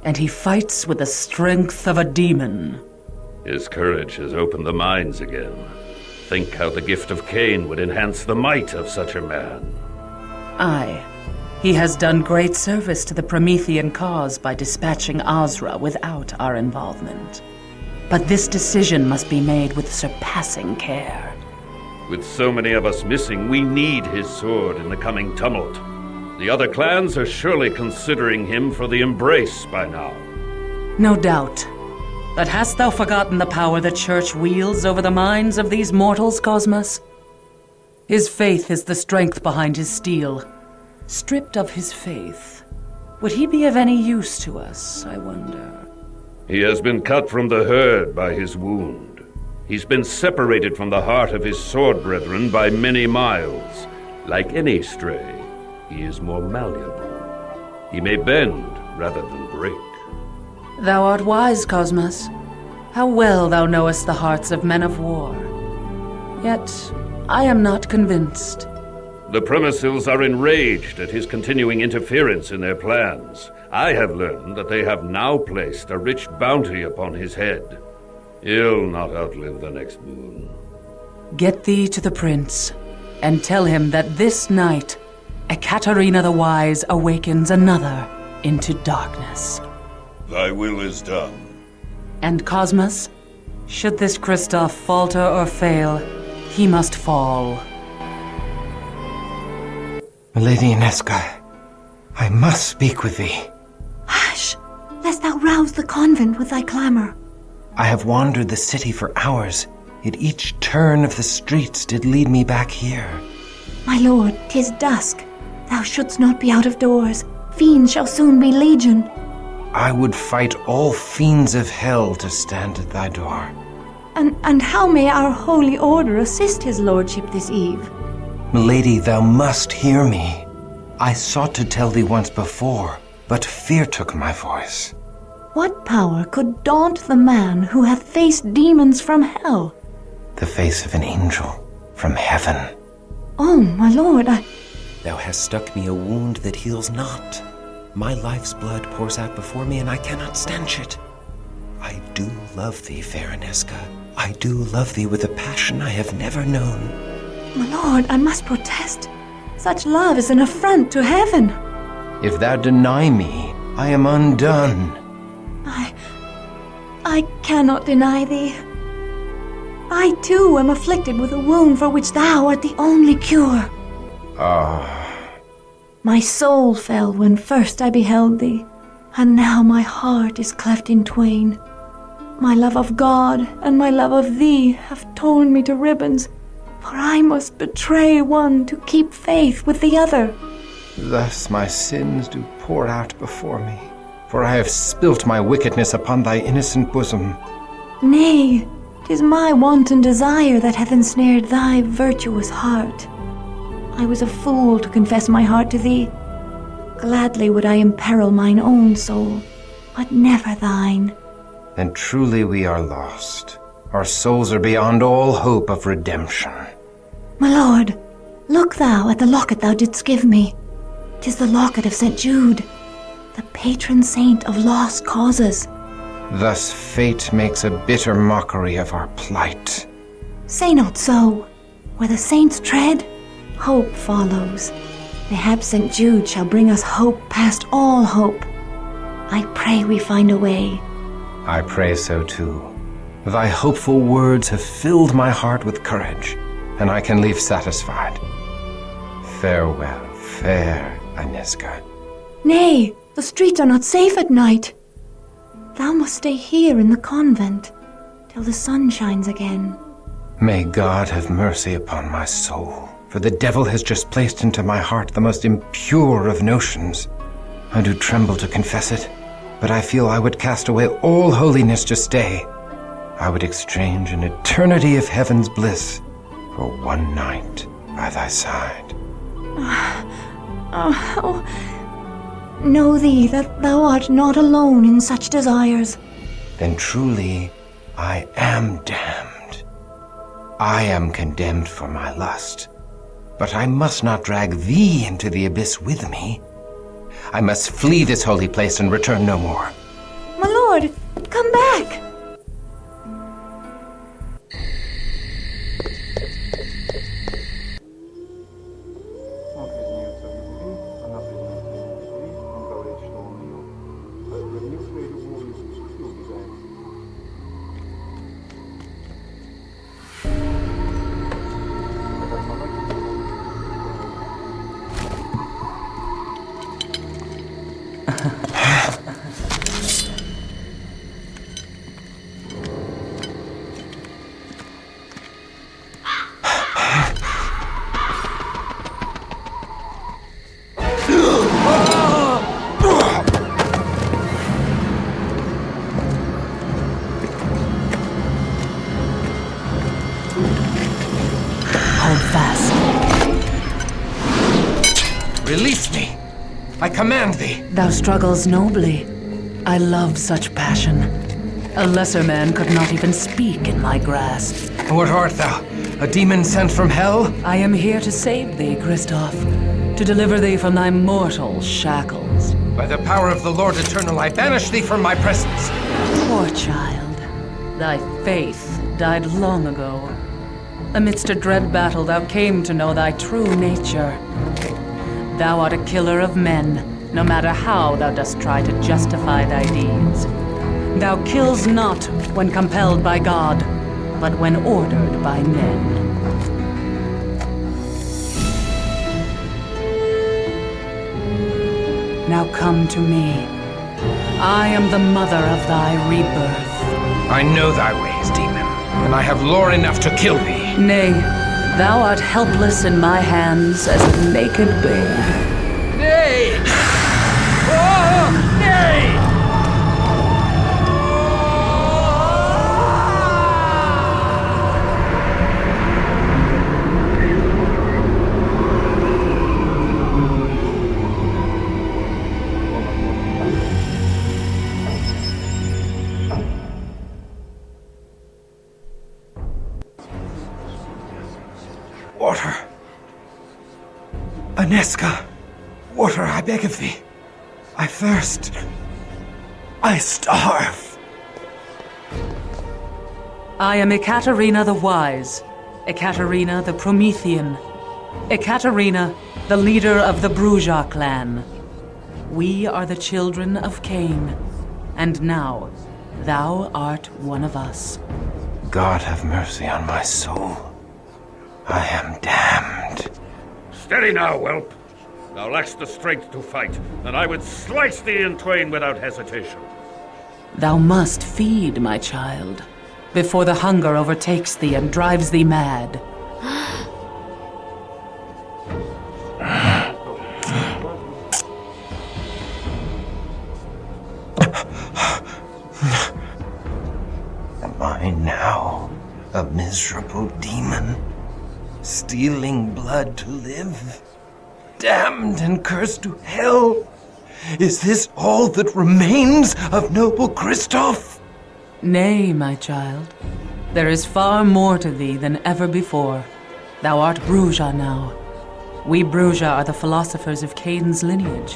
and he fights with the strength of a demon. His courage has opened the minds again. Think how the gift of Cain would enhance the might of such a man. Aye, he has done great service to the Promethean cause by dispatching Ozra without our involvement. But this decision must be made with surpassing care. With so many of us missing, we need his sword in the coming tumult. The other clans are surely considering him for the embrace by now. No doubt. But hast thou forgotten the power the Church wields over the minds of these mortals, Cosmos? His faith is the strength behind his steel. Stripped of his faith, would he be of any use to us, I wonder? He has been cut from the herd by his wound. He's been separated from the heart of his sword brethren by many miles. Like any stray, he is more malleable. He may bend rather than break. Thou art wise, Cosmos. How well thou knowest the hearts of men of war. Yet, I am not convinced. The Premises are enraged at his continuing interference in their plans. I have learned that they have now placed a rich bounty upon his head. He'll not outlive the next moon. Get thee to the prince, and tell him that this night, Ekaterina the Wise awakens another into darkness. Thy will is done. And Cosmos, should this Christoph falter or fail, he must fall. Lady Inesca, I must speak with thee. Hush, lest thou rouse the convent with thy clamor. I have wandered the city for hours, yet each turn of the streets did lead me back here. My lord, 'tis dusk. Thou shouldst not be out of doors. Fiends shall soon be legion. I would fight all fiends of hell to stand at thy door. And how may our holy order assist his lordship this eve? Milady, thou must hear me. I sought to tell thee once before, but fear took my voice. What power could daunt the man who hath faced demons from hell? The face of an angel from heaven. Oh, my lord, Thou hast stuck me a wound that heals not. My life's blood pours out before me, and I cannot stanch it. I do love thee, fair Inesca. I do love thee with a passion I have never known. My lord, I must protest. Such love is an affront to heaven. If thou deny me, I am undone. I cannot deny thee. I too am afflicted with a wound for which thou art the only cure. My soul fell when first I beheld thee, and now my heart is cleft in twain. My love of God and my love of thee have torn me to ribbons, for I must betray one to keep faith with the other. Thus my sins do pour out before me, for I have spilt my wickedness upon thy innocent bosom. Nay, 'tis my wanton desire that hath ensnared thy virtuous heart. I was a fool to confess my heart to thee. Gladly would I imperil mine own soul, but never thine. Then truly we are lost. Our souls are beyond all hope of redemption. My lord, look thou at the locket thou didst give me. 'Tis the locket of St. Jude, the patron saint of lost causes. Thus fate makes a bitter mockery of our plight. Say not so. Where the saints tread, hope follows. Mayhap St. Jude shall bring us hope past all hope. I pray we find a way. I pray so too. Thy hopeful words have filled my heart with courage, and I can leave satisfied. Farewell, fair Inesca. Nay, the streets are not safe at night. Thou must stay here in the convent till the sun shines again. May God have mercy upon my soul, for the devil has just placed into my heart the most impure of notions. I do tremble to confess it, but I feel I would cast away all holiness to stay. I would exchange an eternity of heaven's bliss for one night by thy side. Know thee that thou art not alone in such desires. Then truly I am damned. I am condemned for my lust, but I must not drag thee into the abyss with me. I must flee this holy place and return no more. My lord, come back! Он признается в любви, она признается ему в любви, он говорит, что он ее осквернил своей любовью и убегает. Когда монахи command thee. Thou struggles nobly. I love such passion. A lesser man could not even speak in my grasp. What art thou? A demon sent from hell? I am here to save thee, Christoph. To deliver thee from thy mortal shackles. By the power of the Lord Eternal, I banish thee from my presence. Poor child. Thy faith died long ago. Amidst a dread battle, thou came to know thy true nature. Thou art a killer of men, no matter how thou dost try to justify thy deeds. Thou kills not when compelled by God, but when ordered by men. Now come to me. I am the mother of thy rebirth. I know thy ways, demon, and I have lore enough to kill thee. Nay, thou art helpless in my hands as a naked babe. Nay! Oh, nay! Water. Aneska. Water, I beg of thee. I thirst. I starve. I am Ekaterina the Wise, Ekaterina the Promethean, Ekaterina, the leader of the Brujah clan. We are the children of Cain, and now thou art one of us. God have mercy on my soul. I am damned. Steady now, whelp. Thou lackst the strength to fight, and I would slice thee in twain without hesitation. Thou must feed, my child, before the hunger overtakes thee and drives thee mad. Am I now a miserable demon, stealing blood to live? Damned and cursed to hell? Is this all that remains of noble Christoph? Nay, my child. There is far more to thee than ever before. Thou art Brujah now. We Brujah are the philosophers of Cain's lineage.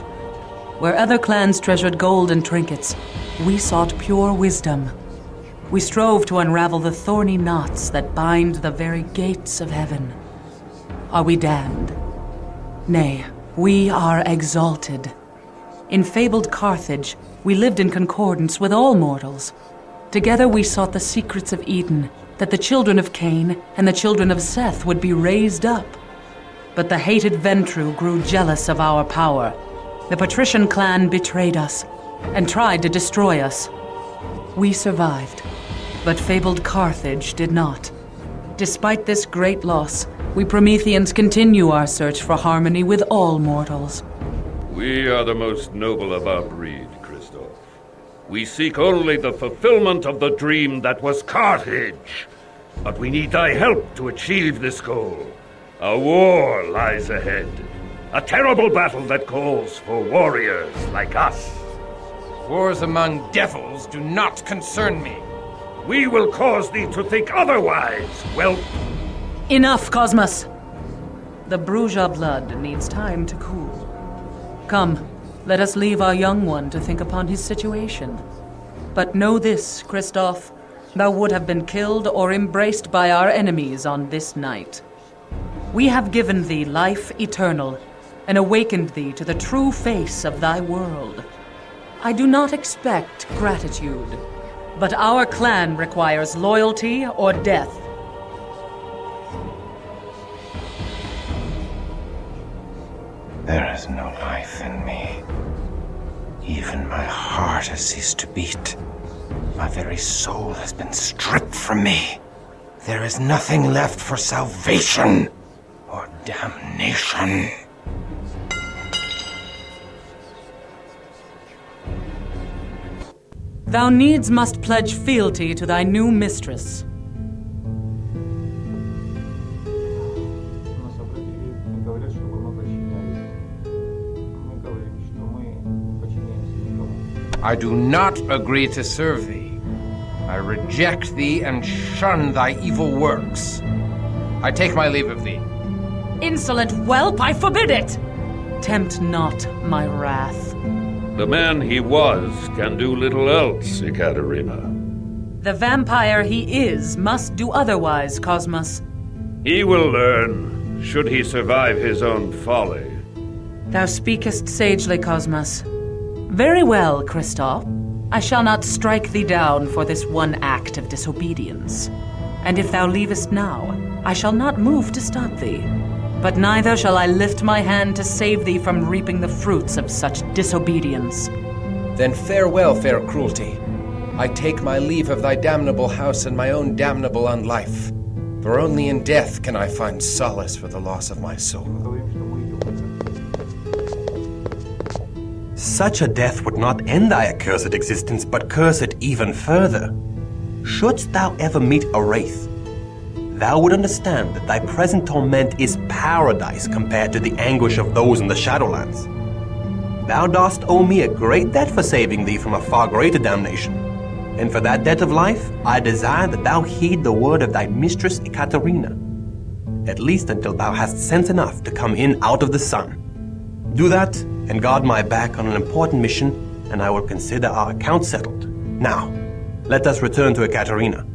Where other clans treasured gold and trinkets, we sought pure wisdom. We strove to unravel the thorny knots that bind the very gates of heaven. Are we damned? Nay, we are exalted. In fabled Carthage, we lived in concordance with all mortals. Together we sought the secrets of Eden, that the children of Cain and the children of Seth would be raised up. But the hated Ventru grew jealous of our power. The patrician clan betrayed us and tried to destroy us. We survived, but fabled Carthage did not. Despite this great loss, we Prometheans continue our search for harmony with all mortals. We are the most noble of our breed, Christoph. We seek only the fulfillment of the dream that was Carthage. But we need thy help to achieve this goal. A war lies ahead. A terrible battle that calls for warriors like us. Wars among devils do not concern me. We will cause thee to think otherwise, whelp. Enough, Cosmos! The Brujah blood needs time to cool. Come, let us leave our young one to think upon his situation. But know this, Christoph, thou would have been killed or embraced by our enemies on this night. We have given thee life eternal, and awakened thee to the true face of thy world. I do not expect gratitude, but our clan requires loyalty or death. There is no life in me. Even my heart has ceased to beat. My very soul has been stripped from me. There is nothing left for salvation or damnation. Thou needs must pledge fealty to thy new mistress. Нас обратили, говорят, чтобы мы подчинялись. Мы говорим, что мы I do not agree to serve thee. I reject thee and shun thy evil works. I take my leave of thee. Insolent whelp, I forbid it! Tempt not my wrath. The man he was can do little else, Ekaterina. The vampire he is must do otherwise, Cosmos. He will learn, should he survive his own folly. Thou speakest sagely, Cosmos. Very well, Christoph. I shall not strike thee down for this one act of disobedience. And if thou leavest now, I shall not move to stop thee. But neither shall I lift my hand to save thee from reaping the fruits of such disobedience. Then farewell, fair cruelty. I take my leave of thy damnable house and my own damnable unlife. For only in death can I find solace for the loss of my soul. Such a death would not end thy accursed existence, but curse it even further. Shouldst thou ever meet a wraith, thou would understand that thy present torment is paradise compared to the anguish of those in the Shadowlands. Thou dost owe me a great debt for saving thee from a far greater damnation. And for that debt of life, I desire that thou heed the word of thy mistress Ekaterina, at least until thou hast sense enough to come in out of the sun. Do that, and guard my back on an important mission, and I will consider our account settled. Now, let us return to Ekaterina.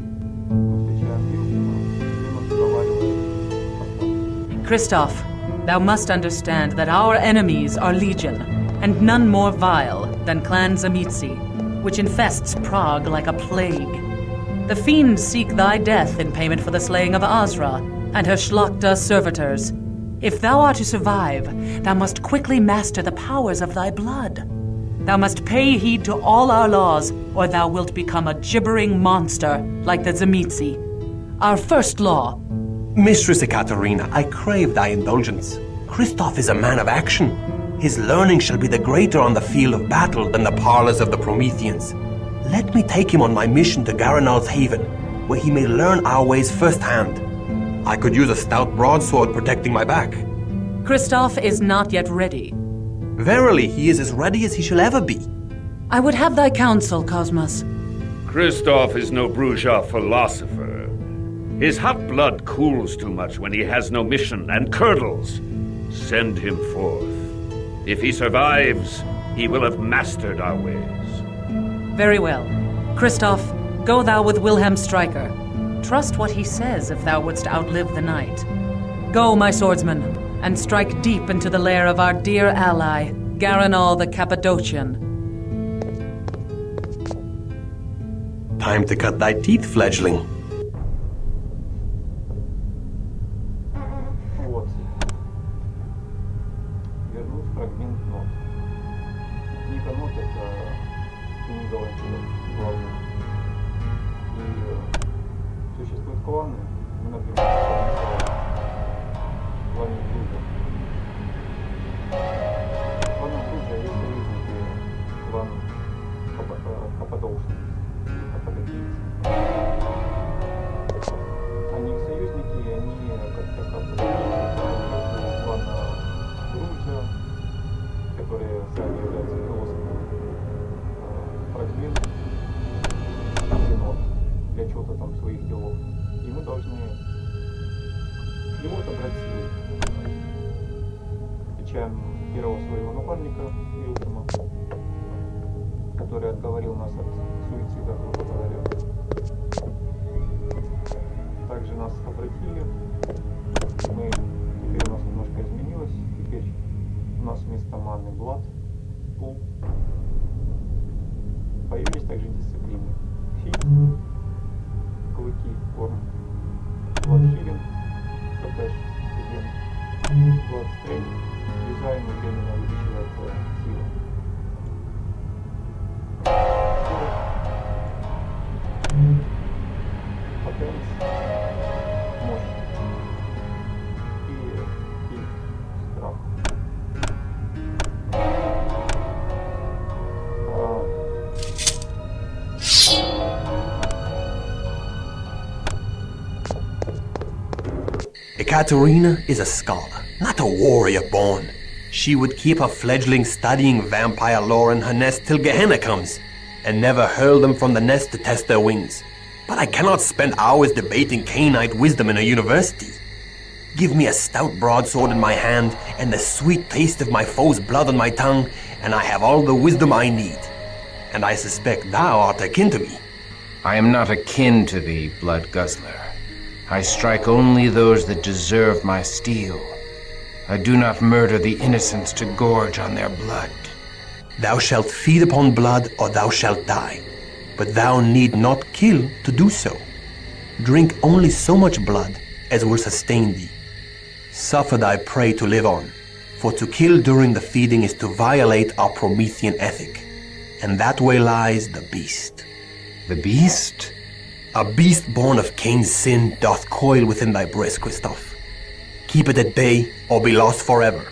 Christoph, thou must understand that our enemies are legion, and none more vile than Clan Zamitzi, which infests Prague like a plague. The fiends seek thy death in payment for the slaying of Azra and her Shlachta servitors. If thou art to survive, thou must quickly master the powers of thy blood. Thou must pay heed to all our laws, or thou wilt become a gibbering monster like the Zamitzi. Our first law. Mistress Ekaterina, I crave thy indulgence. Christoph is a man of action. His learning shall be the greater on the field of battle than the parlors of the Prometheans. Let me take him on my mission to Garanal's Haven, where he may learn our ways firsthand. I could use a stout broadsword protecting my back. Christoph is not yet ready. Verily, he is as ready as he shall ever be. I would have thy counsel, Cosmos. Christoph is no bourgeois philosopher. His hot blood cools too much when he has no mission and curdles. Send him forth. If he survives, he will have mastered our ways. Very well. Christoph, go thou with Wilhelm Stryker. Trust what he says if thou wouldst outlive the night. Go, my swordsman, and strike deep into the lair of our dear ally, Garanal the Cappadocian. Time to cut thy teeth, fledgling. Первого своего напарника Вилкома, который отговорил нас от суицида, грубо говоря. Также нас обратили. Теперь у нас немножко изменилось. Теперь у нас вместо маны блат, пул. Появились также дисциплины. Фит, клыки, корм, бладхилинг, кпш, бладстрейн. Дизайн временно увеличивает силу. Потенс, мощь и страх. Ekaterina is a scholar, not a warrior born. she would keep her fledglings studying vampire lore in her nest till Gehenna comes, and never hurl them from the nest to test their wings. But I cannot spend hours debating Cainite wisdom in a university. Give me a stout broadsword in my hand and the sweet taste of my foe's blood on my tongue, and I have all the wisdom I need. And I suspect thou art akin to me. I am not akin to thee, blood guzzler. I strike only those that deserve my steel. I do not murder the innocents to gorge on their blood. Thou shalt feed upon blood, or thou shalt die. But thou need not kill to do so. Drink only so much blood as will sustain thee. Suffer thy prey to live on, for to kill during the feeding is to violate our Promethean ethic. And that way lies the beast. The beast? A beast born of Cain's sin doth coil within thy breast, Christoph. Keep it at bay, or be lost forever.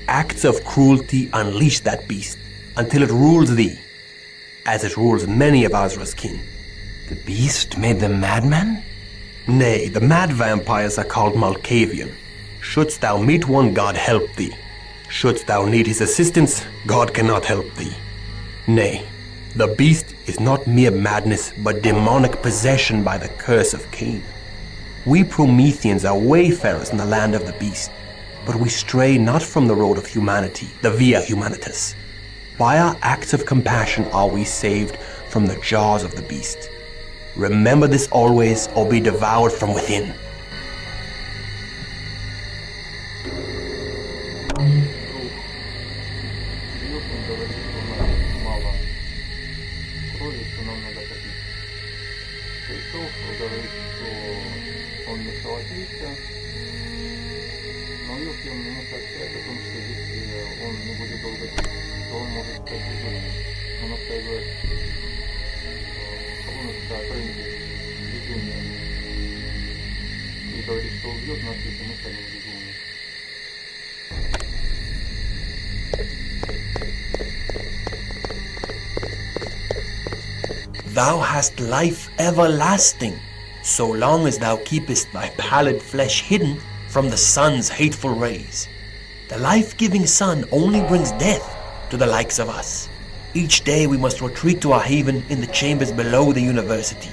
Acts of cruelty unleash that beast until it rules thee, as it rules many of Azra's kin. The beast made them madmen? Nay, the mad vampires are called Malkavian. Shouldst thou meet one, God help thee. Shouldst thou need his assistance, God cannot help thee. Nay, the beast is not mere madness, but demonic possession by the curse of Cain. We Prometheans are wayfarers in the land of the beast, but we stray not from the road of humanity, the via humanitas. By our acts of compassion are we saved from the jaws of the beast. Remember this always, or be devoured from within. Но Илф ему сообщает о том, что если он не будет долго жить, то он может стать безумным. Он настаивает, он проникнет безумие. И говорит, что убьет нас, если мы станем безумными. Thou hast life everlasting, so long as thou keepest thy pallid flesh hidden from the sun's hateful rays. The life-giving sun only brings death to the likes of us. Each day we must retreat to our haven in the chambers below the university.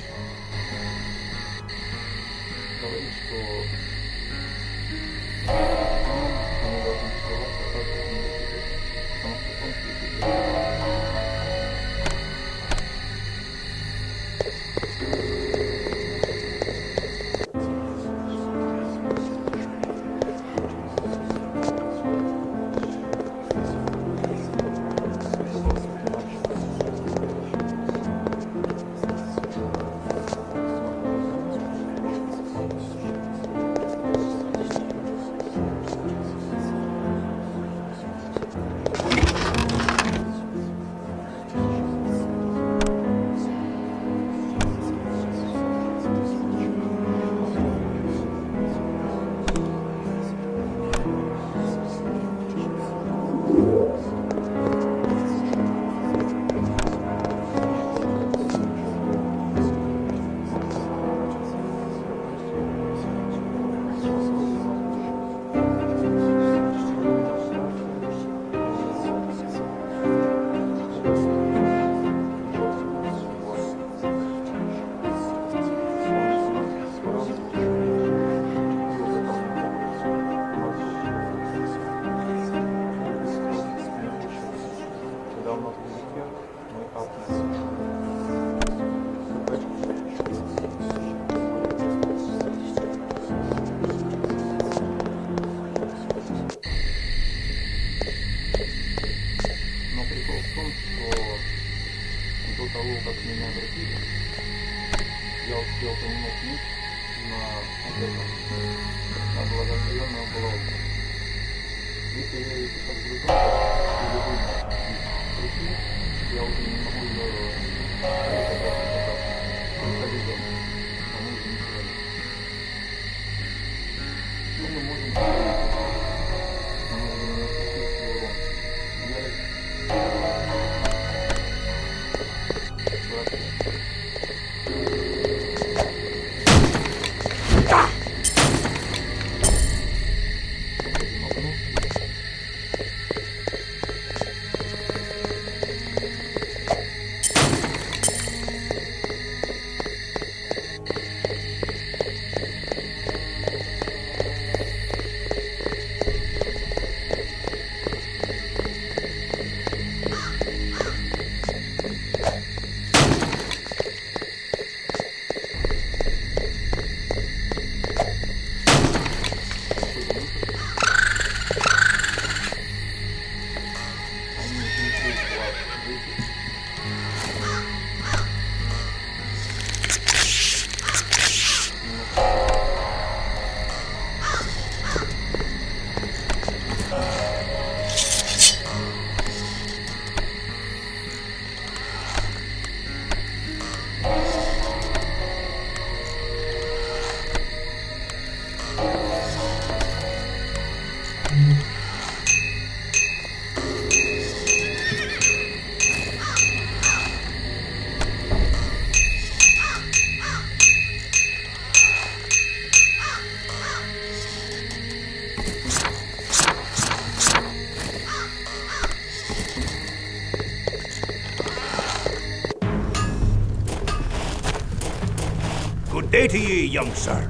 day to ye, young sir.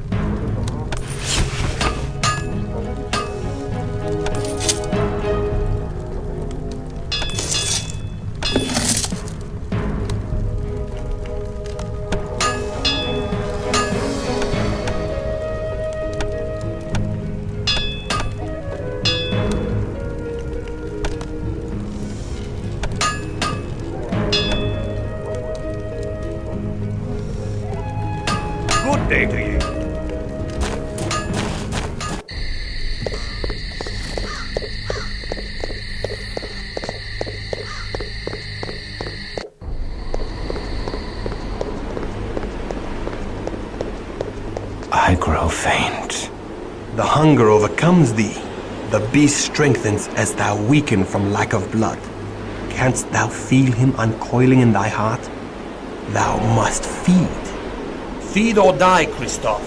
Good day to ye. I grow faint. The hunger overcomes thee. The beast strengthens as thou weaken from lack of blood. Canst thou feel him uncoiling in thy heart? Thou must feed. Feed or die, Christoph,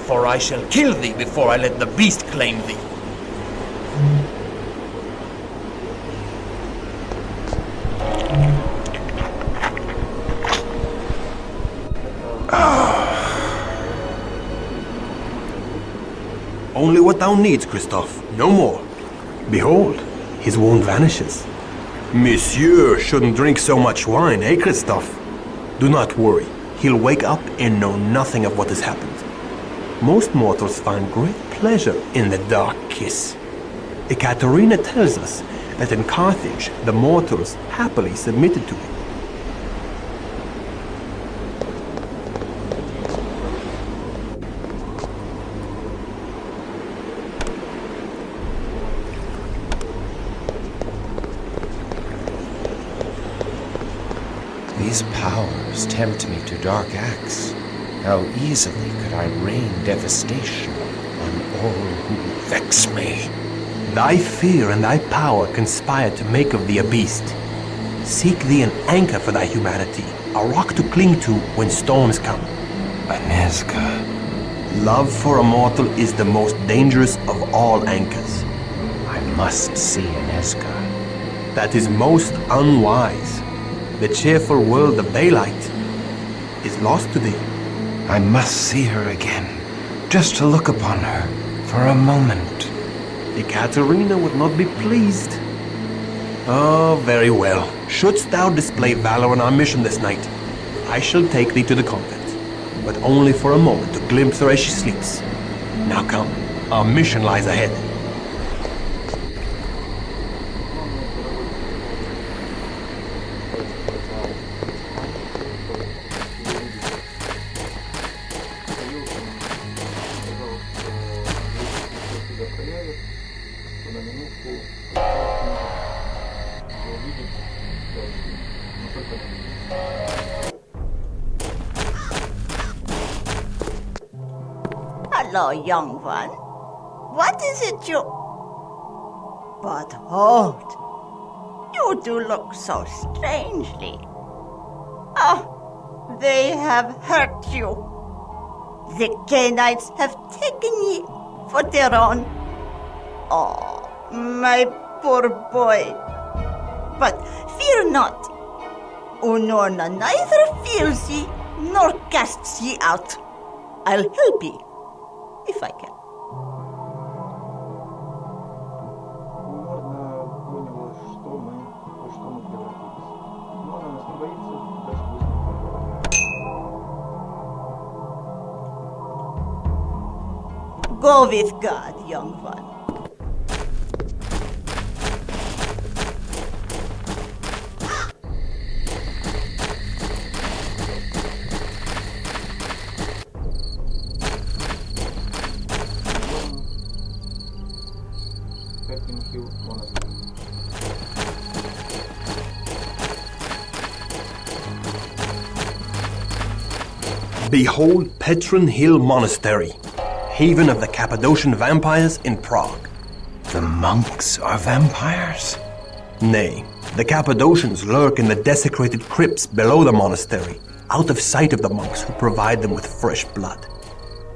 for I shall kill thee before I let the beast claim thee. Only what thou needs, Christoph, no more. Behold, his wound vanishes. Monsieur shouldn't drink so much wine, eh, Christoph? Do not worry, he'll wake up and know nothing of what has happened. Most mortals find great pleasure in the dark kiss. Ekaterina tells us that in Carthage, the mortals happily submitted to it. These powers tempt me to dark acts. How easily could I rain devastation on all who vex me? Thy fear and thy power conspire to make of thee a beast. Seek thee an anchor for thy humanity, a rock to cling to when storms come. Anezka. Love for a mortal is the most dangerous of all anchors. I must see Anezka. That is most unwise. The cheerful world of daylight is lost to thee. I must see her again, just to look upon her for a moment. Ekaterina would not be pleased. Oh, very well. Shouldst thou display valor on our mission this night, I shall take thee to the convent, but only for a moment to glimpse her as she sleeps. Now come, our mission lies ahead. Hello, young one. What is it you... But hold. You do look so strangely. Oh, they have hurt you. The Canaanites have taken ye for their own. Oh, my poor boy. But fear not. Unorna neither feels ye nor casts ye out. I'll help ye, if I can. Go with God, young one. Behold Petrin Hill Monastery, haven of the Cappadocian vampires in Prague. The monks are vampires? Nay, the Cappadocians lurk in the desecrated crypts below the monastery, out of sight of the monks who provide them with fresh blood.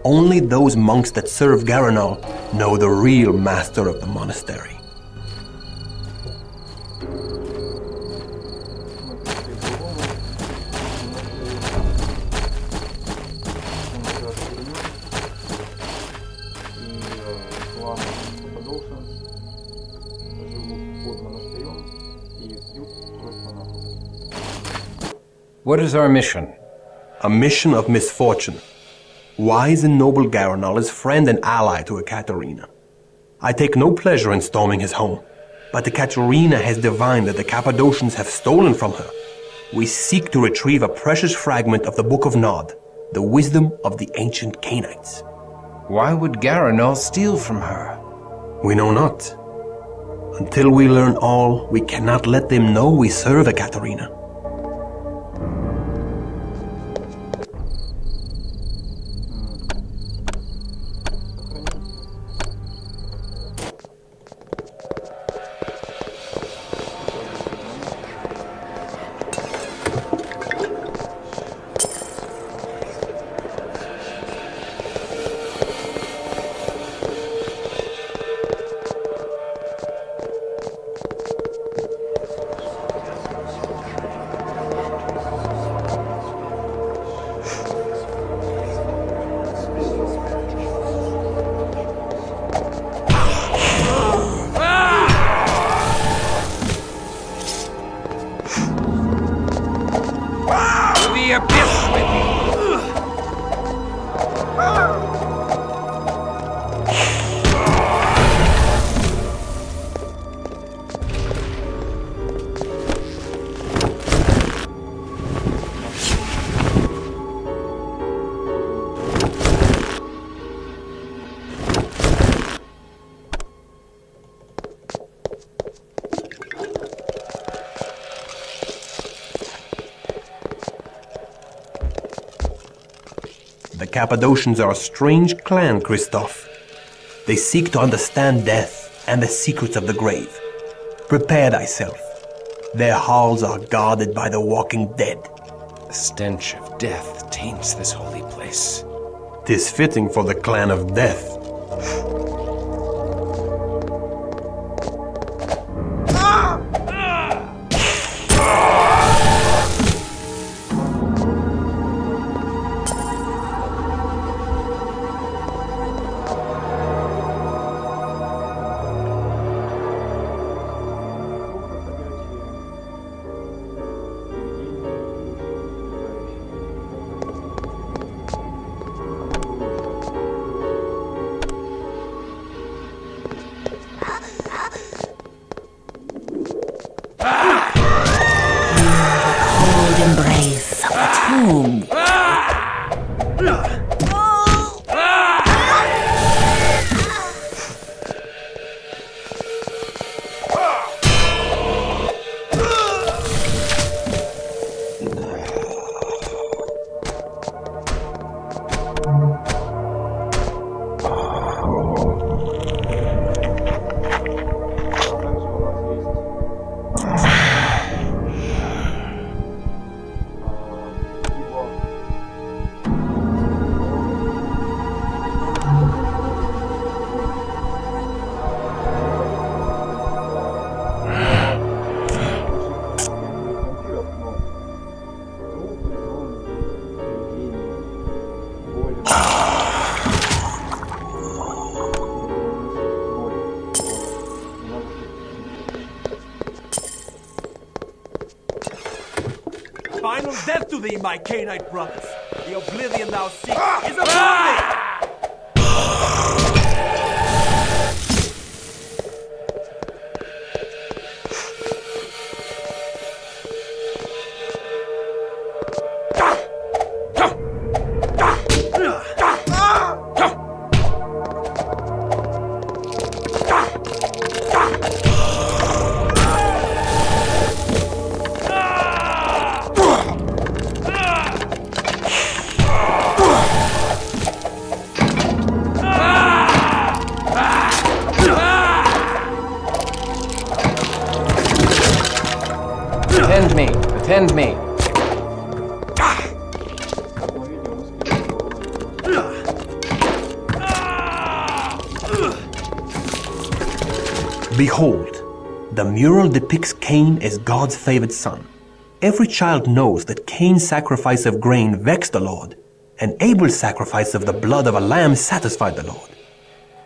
Only those monks that serve Garanal know the real master of the monastery. What is our mission? A mission of misfortune. Wise and noble Garanol is friend and ally to Ekaterina. I take no pleasure in storming his home, but Ekaterina has divined that the Cappadocians have stolen from her. We seek to retrieve a precious fragment of the Book of Nod, the wisdom of the ancient Cainites. Why would Garanol steal from her? We know not. Until we learn all, we cannot let them know we serve Ekaterina. The Cappadocians are a strange clan, Christoph. They seek to understand death and the secrets of the grave. Prepare thyself. Their halls are guarded by the walking dead. The stench of death taints this holy place. 'Tis fitting for the clan of death. Embrace of the tomb. Final death to thee, my Cainite brothers! The oblivion thou seek is upon thee! Attend me! Attend me! Behold, the mural depicts Cain as God's favored son. Every child knows that Cain's sacrifice of grain vexed the Lord, and Abel's sacrifice of the blood of a lamb satisfied the Lord.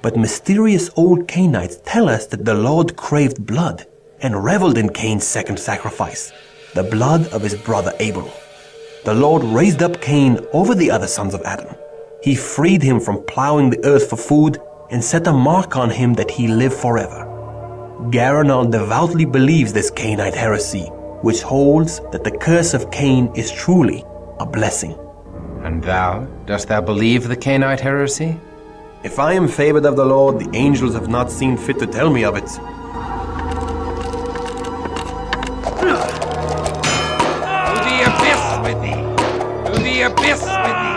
But mysterious old Cainites tell us that the Lord craved blood and reveled in Cain's second sacrifice, the blood of his brother Abel. the Lord raised up Cain over the other sons of Adam. He freed him from plowing the earth for food and set a mark on him that he live forever. Garanal devoutly believes this Cainite heresy, which holds that the curse of Cain is truly a blessing. And thou, dost thou believe the Cainite heresy? If I am favored of the Lord, the angels have not seen fit to tell me of it. To the abyss with thee! To the abyss with thee!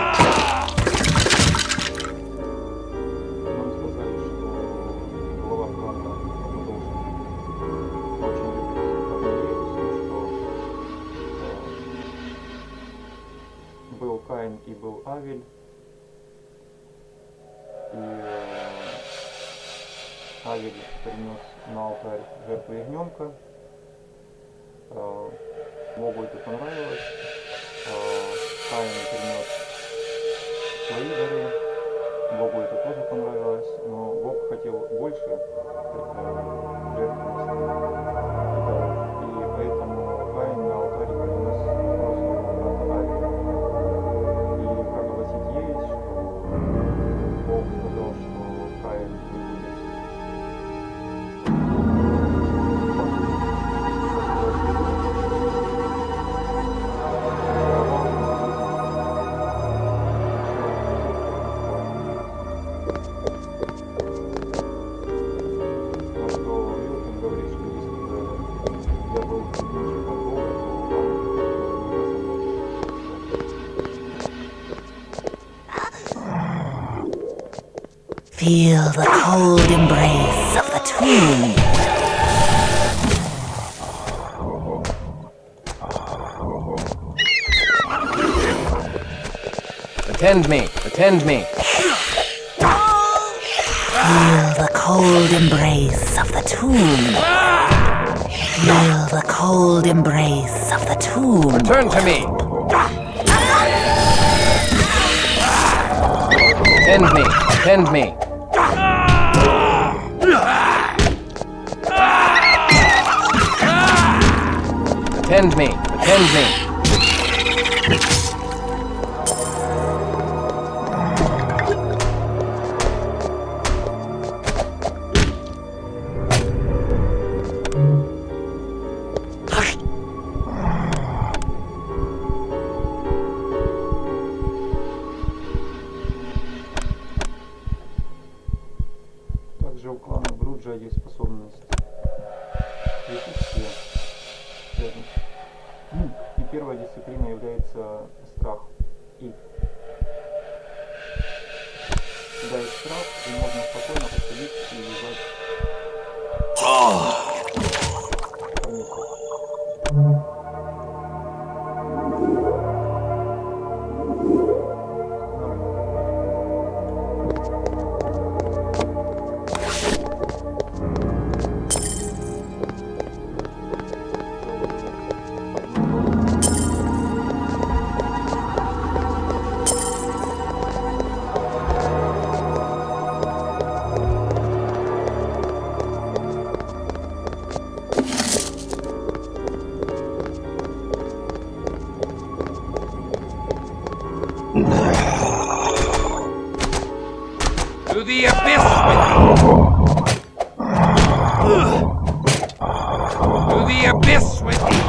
Был Каин и был Авель. И Авель принес на алтарь жертву ягненка. Богу это понравилось. Каин принес свои дары. Богу это тоже понравилось. Но Бог хотел больше жертвенности. И поэтому Каин на алтарь принес просто брата Авеля. И как гласит есть, что Бог сказал, что Каин не будет Feel the cold embrace of the tomb. Attend me, attend me. Feel the cold embrace of the tomb. Feel the cold embrace of the tomb. Return to me. Attend me, attend me. Attend me, attend me. Также у клана Бруджа есть способность светить все. И первая дисциплина является страх. И когда есть страх, и можно спокойно подходить и лежать. To the abyss with thee! To the abyss with thee!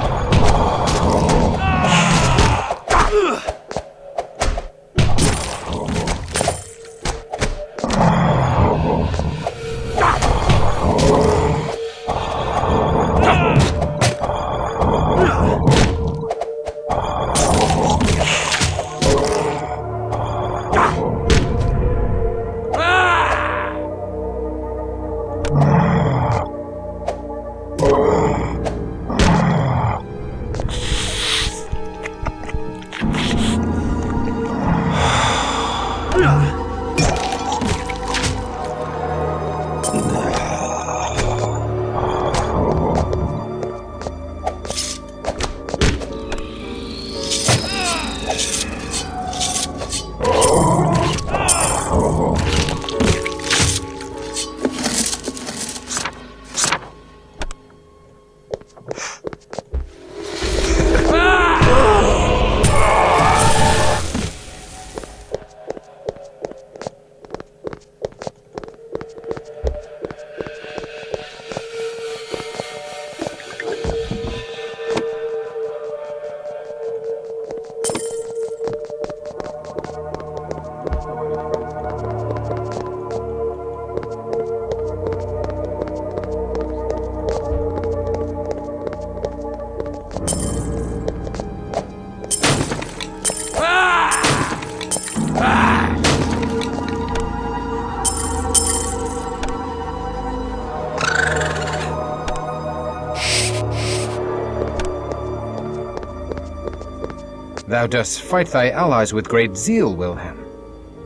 Thou dost fight thy allies with great zeal, Wilhelm.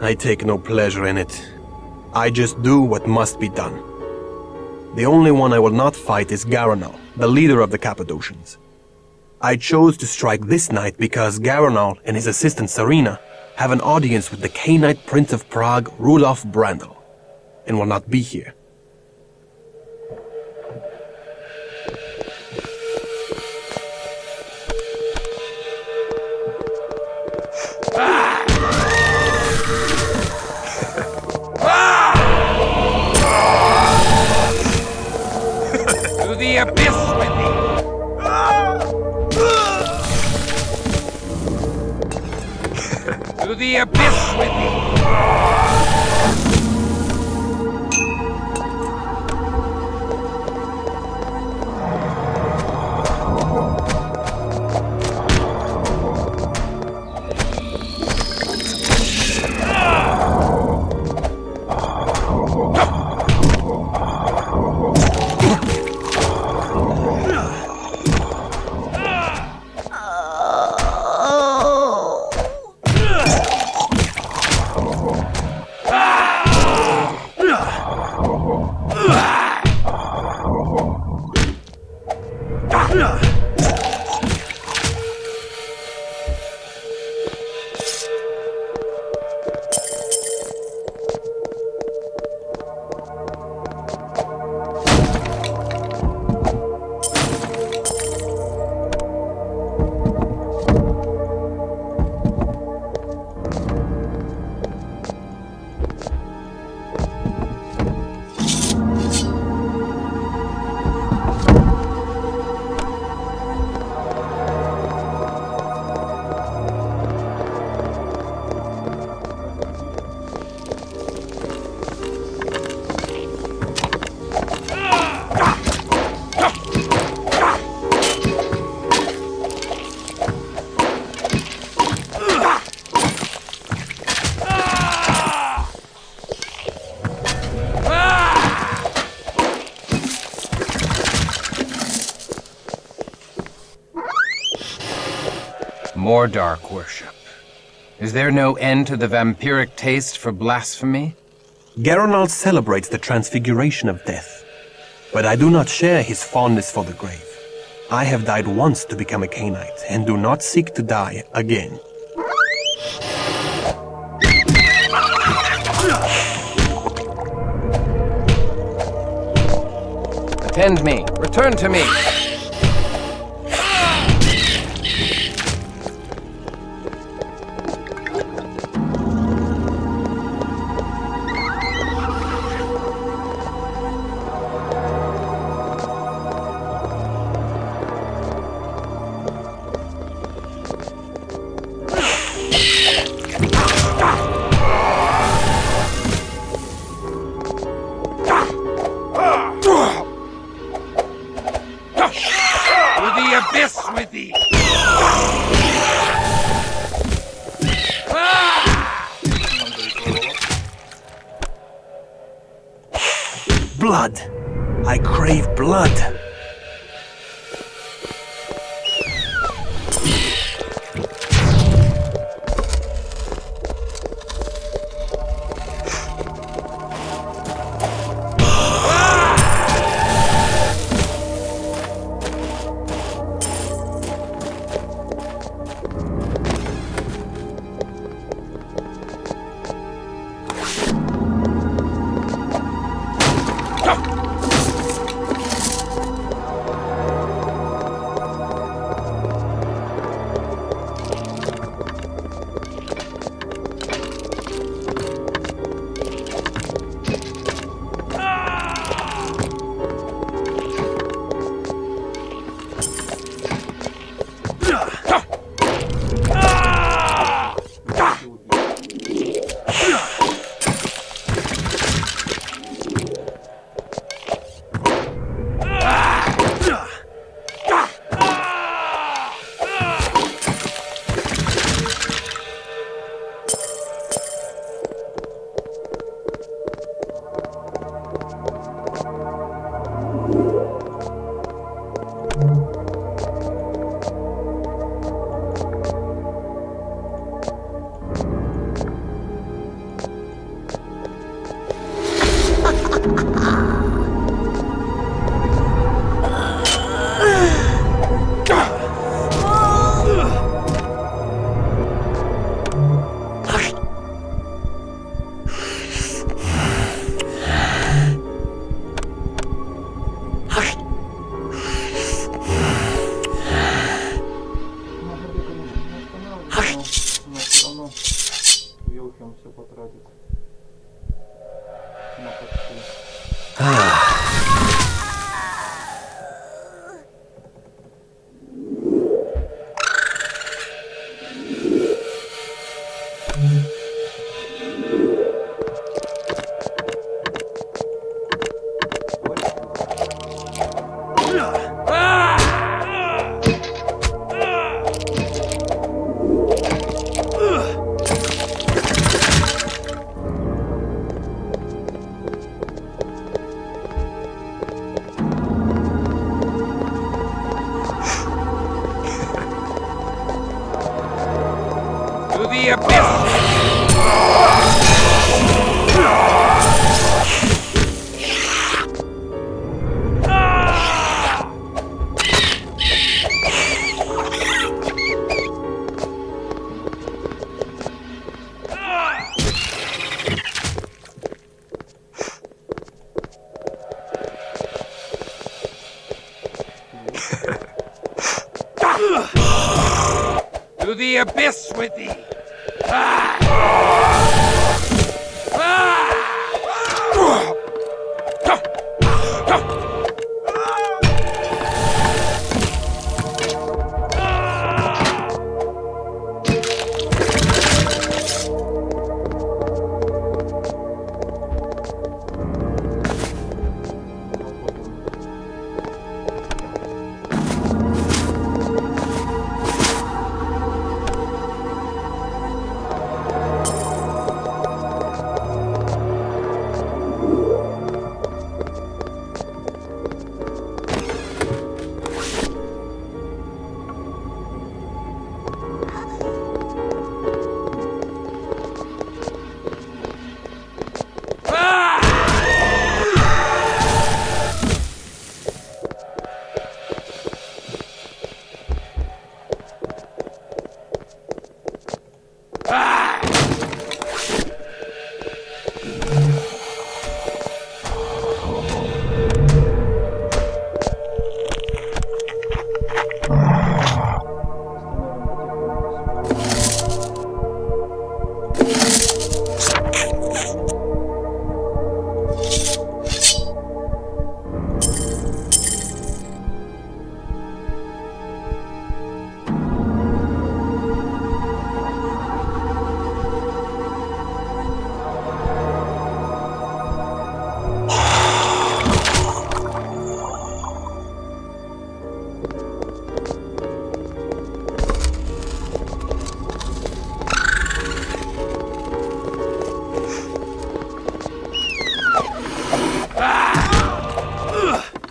I take no pleasure in it. I just do what must be done. The only one I will not fight is Garanal, the leader of the Cappadocians. I chose to strike this night because Garanal and his assistant Serena have an audience with the Cainite Prince of Prague, Rudolf Brandl, and will not be here. To the abyss with thee! To the abyss with thee! More dark worship. Is there no end to the vampiric taste for blasphemy? Garanal celebrates the transfiguration of death, but I do not share his fondness for the grave. I have died once to become a Cainite, and do not seek to die again. Attend me. Return to me. With thee! Blood! I crave blood! прадед. Ну, почти. To the abyss! To the abyss with thee!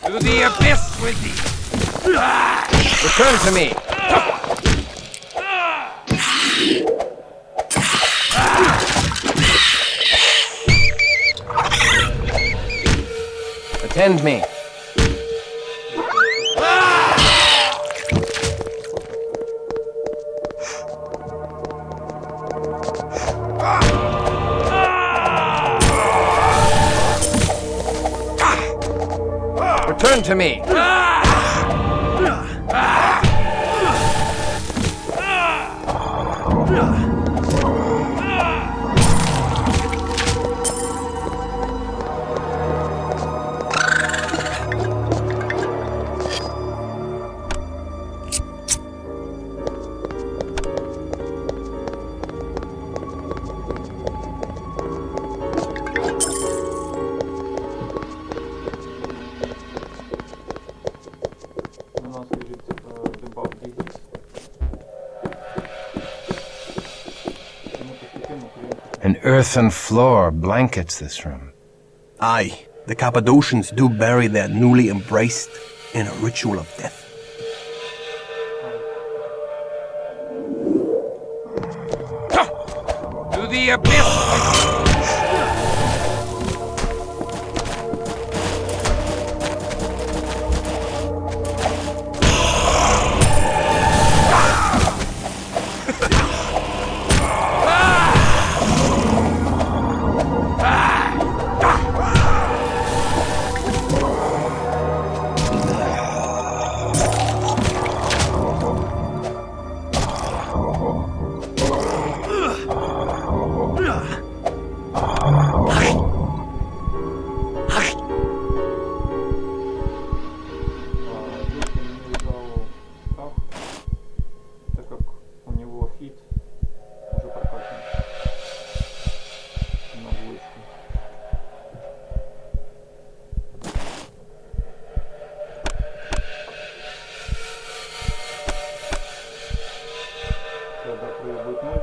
To the abyss with thee! Return to me! Attend me. Return to me. У нас лежит дебаг диггинс. An earthen floor blankets this room. Aye, the Cappadocians do bury their newly embraced in a ritual of death. To the abyss! здоровья будет 0.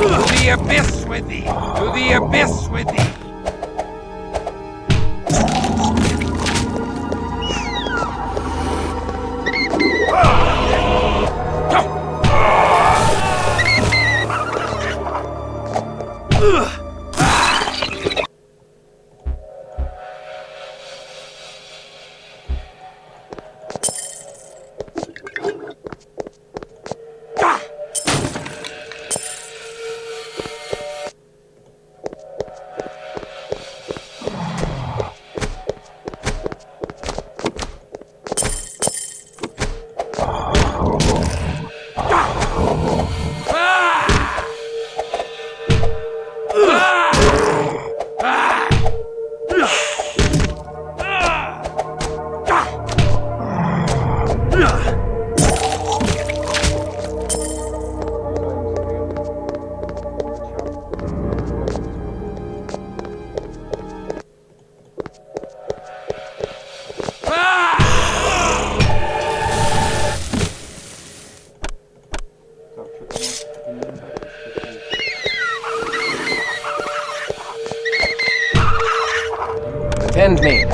To the abyss with thee! To the abyss with thee! Defend me.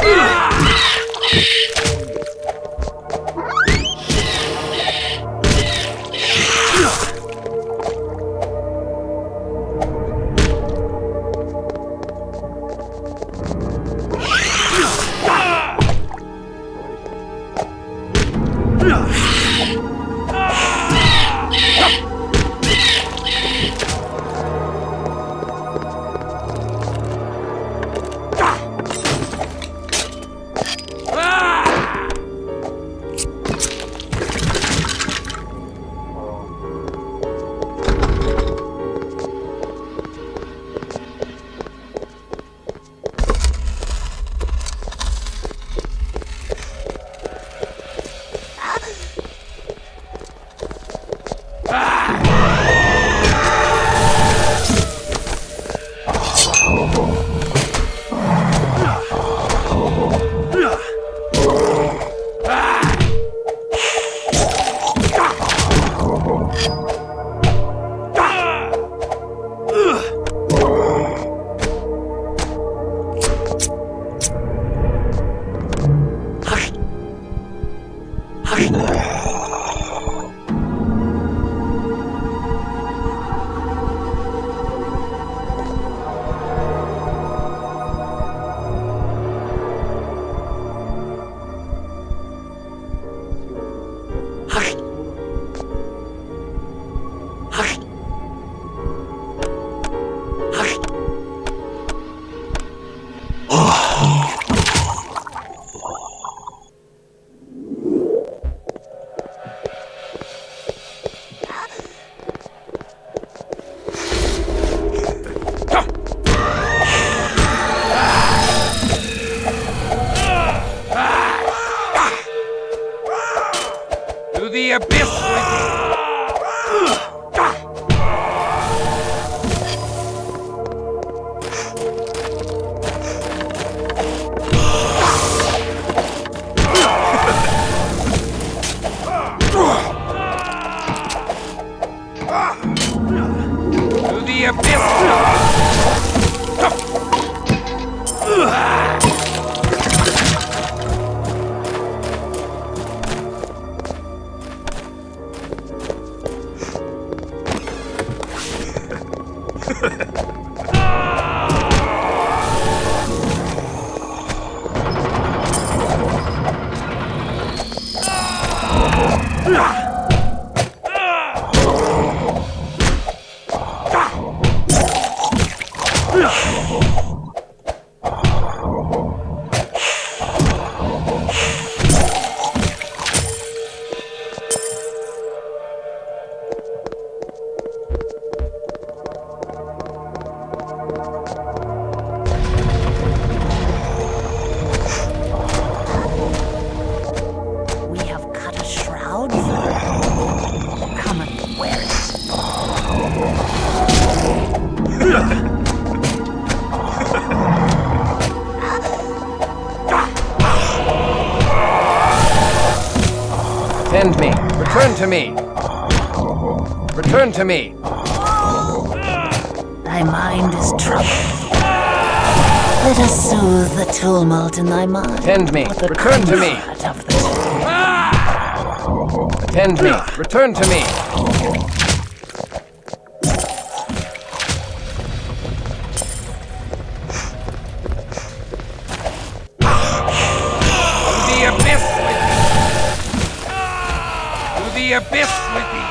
To the abyss with thee! the abyss! We have cut a shroud. Come and wear it. Attend me. Return to me. Return to me. Thy mind is troubled. Let us soothe the tumult in thy mind. Attend me. with the Return to me. comfort of the Attend me. Return to me. To the abyss with thee! To the abyss with thee!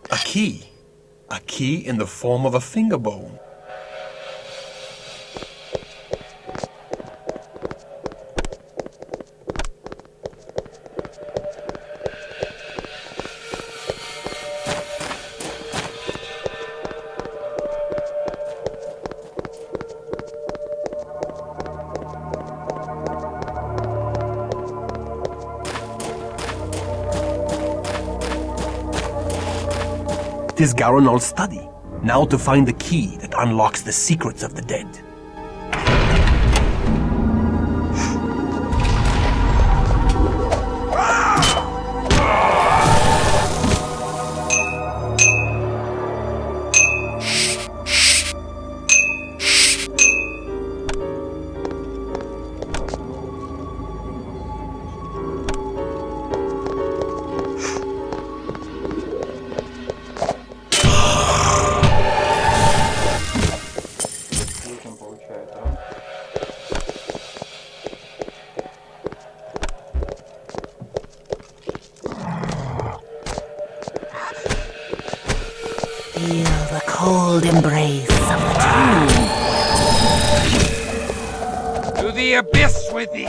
A key. A key in the form of a finger bone. Tis Garonol's study. Now to find the key that unlocks the secrets of the dead. Feel the cold embrace of the tomb. To the abyss with thee!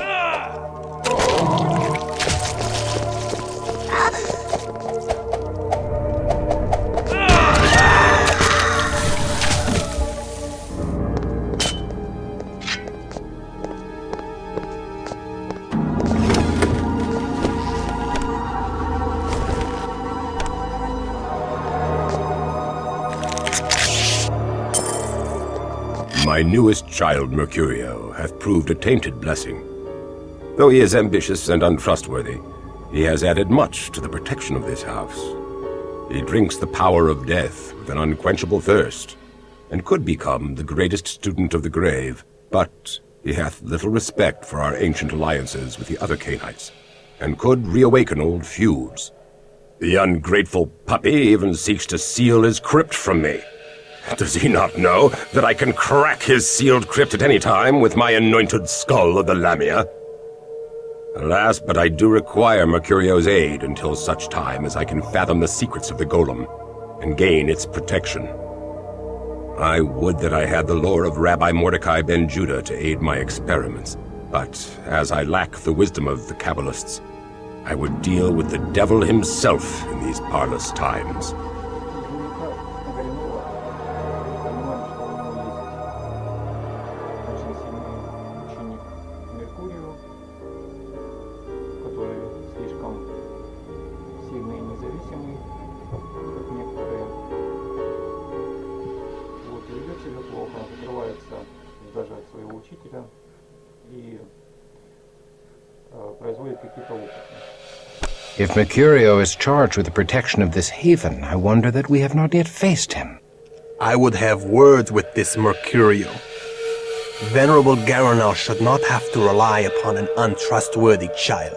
My newest child, Mercurio, hath proved a tainted blessing. Though he is ambitious and untrustworthy, he has added much to the protection of this house. He drinks the power of death with an unquenchable thirst, and could become the greatest student of the grave, but he hath little respect for our ancient alliances with the other Cainites, and could reawaken old feuds. The ungrateful puppy even seeks to seal his crypt from me. Does he not know that I can crack his sealed crypt at any time with my anointed skull of the Lamia? Alas, but I do require Mercurio's aid until such time as I can fathom the secrets of the golem and gain its protection. I would that I had the lore of Rabbi Mordecai ben Judah to aid my experiments, but as I lack the wisdom of the Kabbalists, I would deal with the devil himself in these parlous times. If Mercurio is charged with the protection of this haven, I wonder that we have not yet faced him. I would have words with this Mercurio. Venerable Garanal should not have to rely upon an untrustworthy child.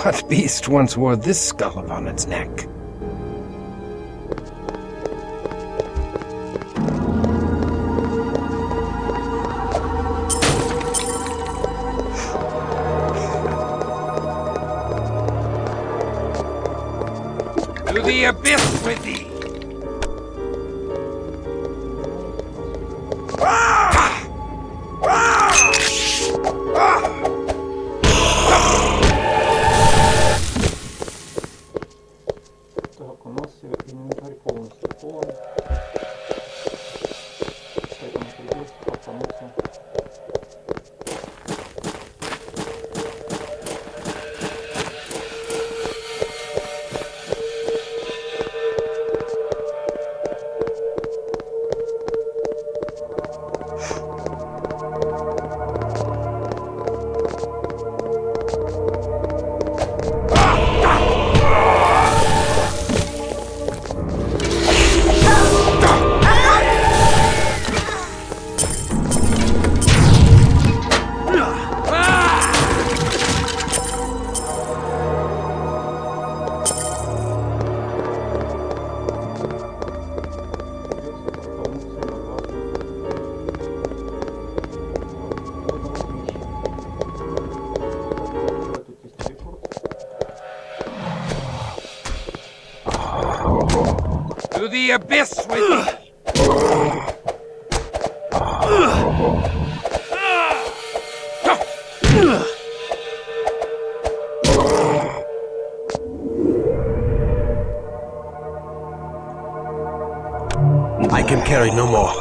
What beast once wore this skull upon its neck? To the abyss with thee! Так, у нас инвентарь полностью полон. Поэтому придется подтянуться. To the abyss with thee! I can carry no more.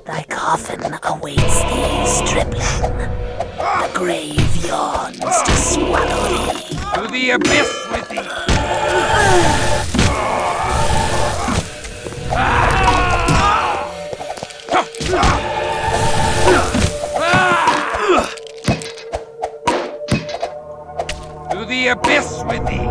Thy coffin awaits thee, stripling. The grave yawns to swallow thee. To the abyss with thee! To the abyss with thee!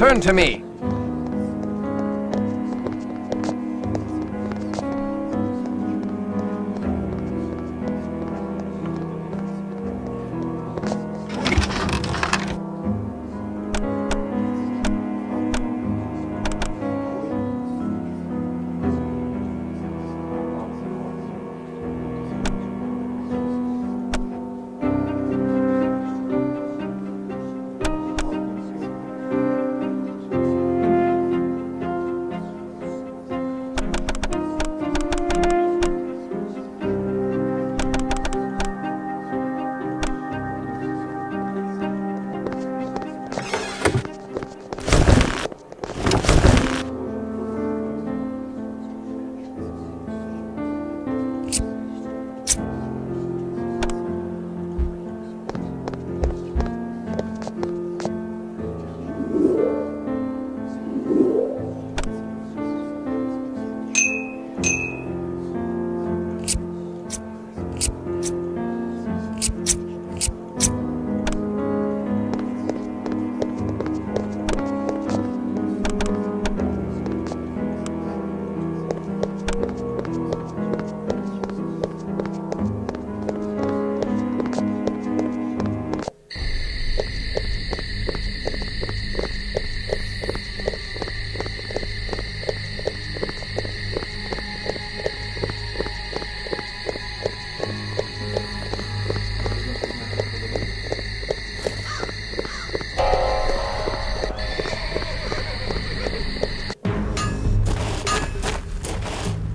Return to me.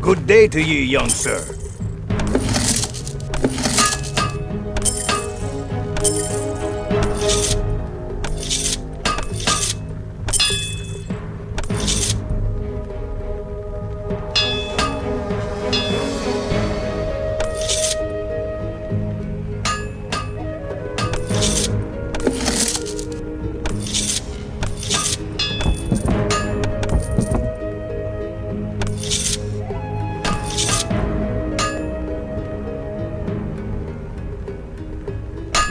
Good day to ye, young sir.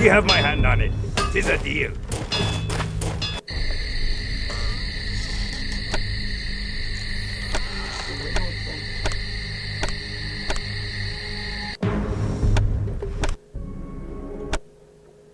You have my hand on it. 'Tis a deal.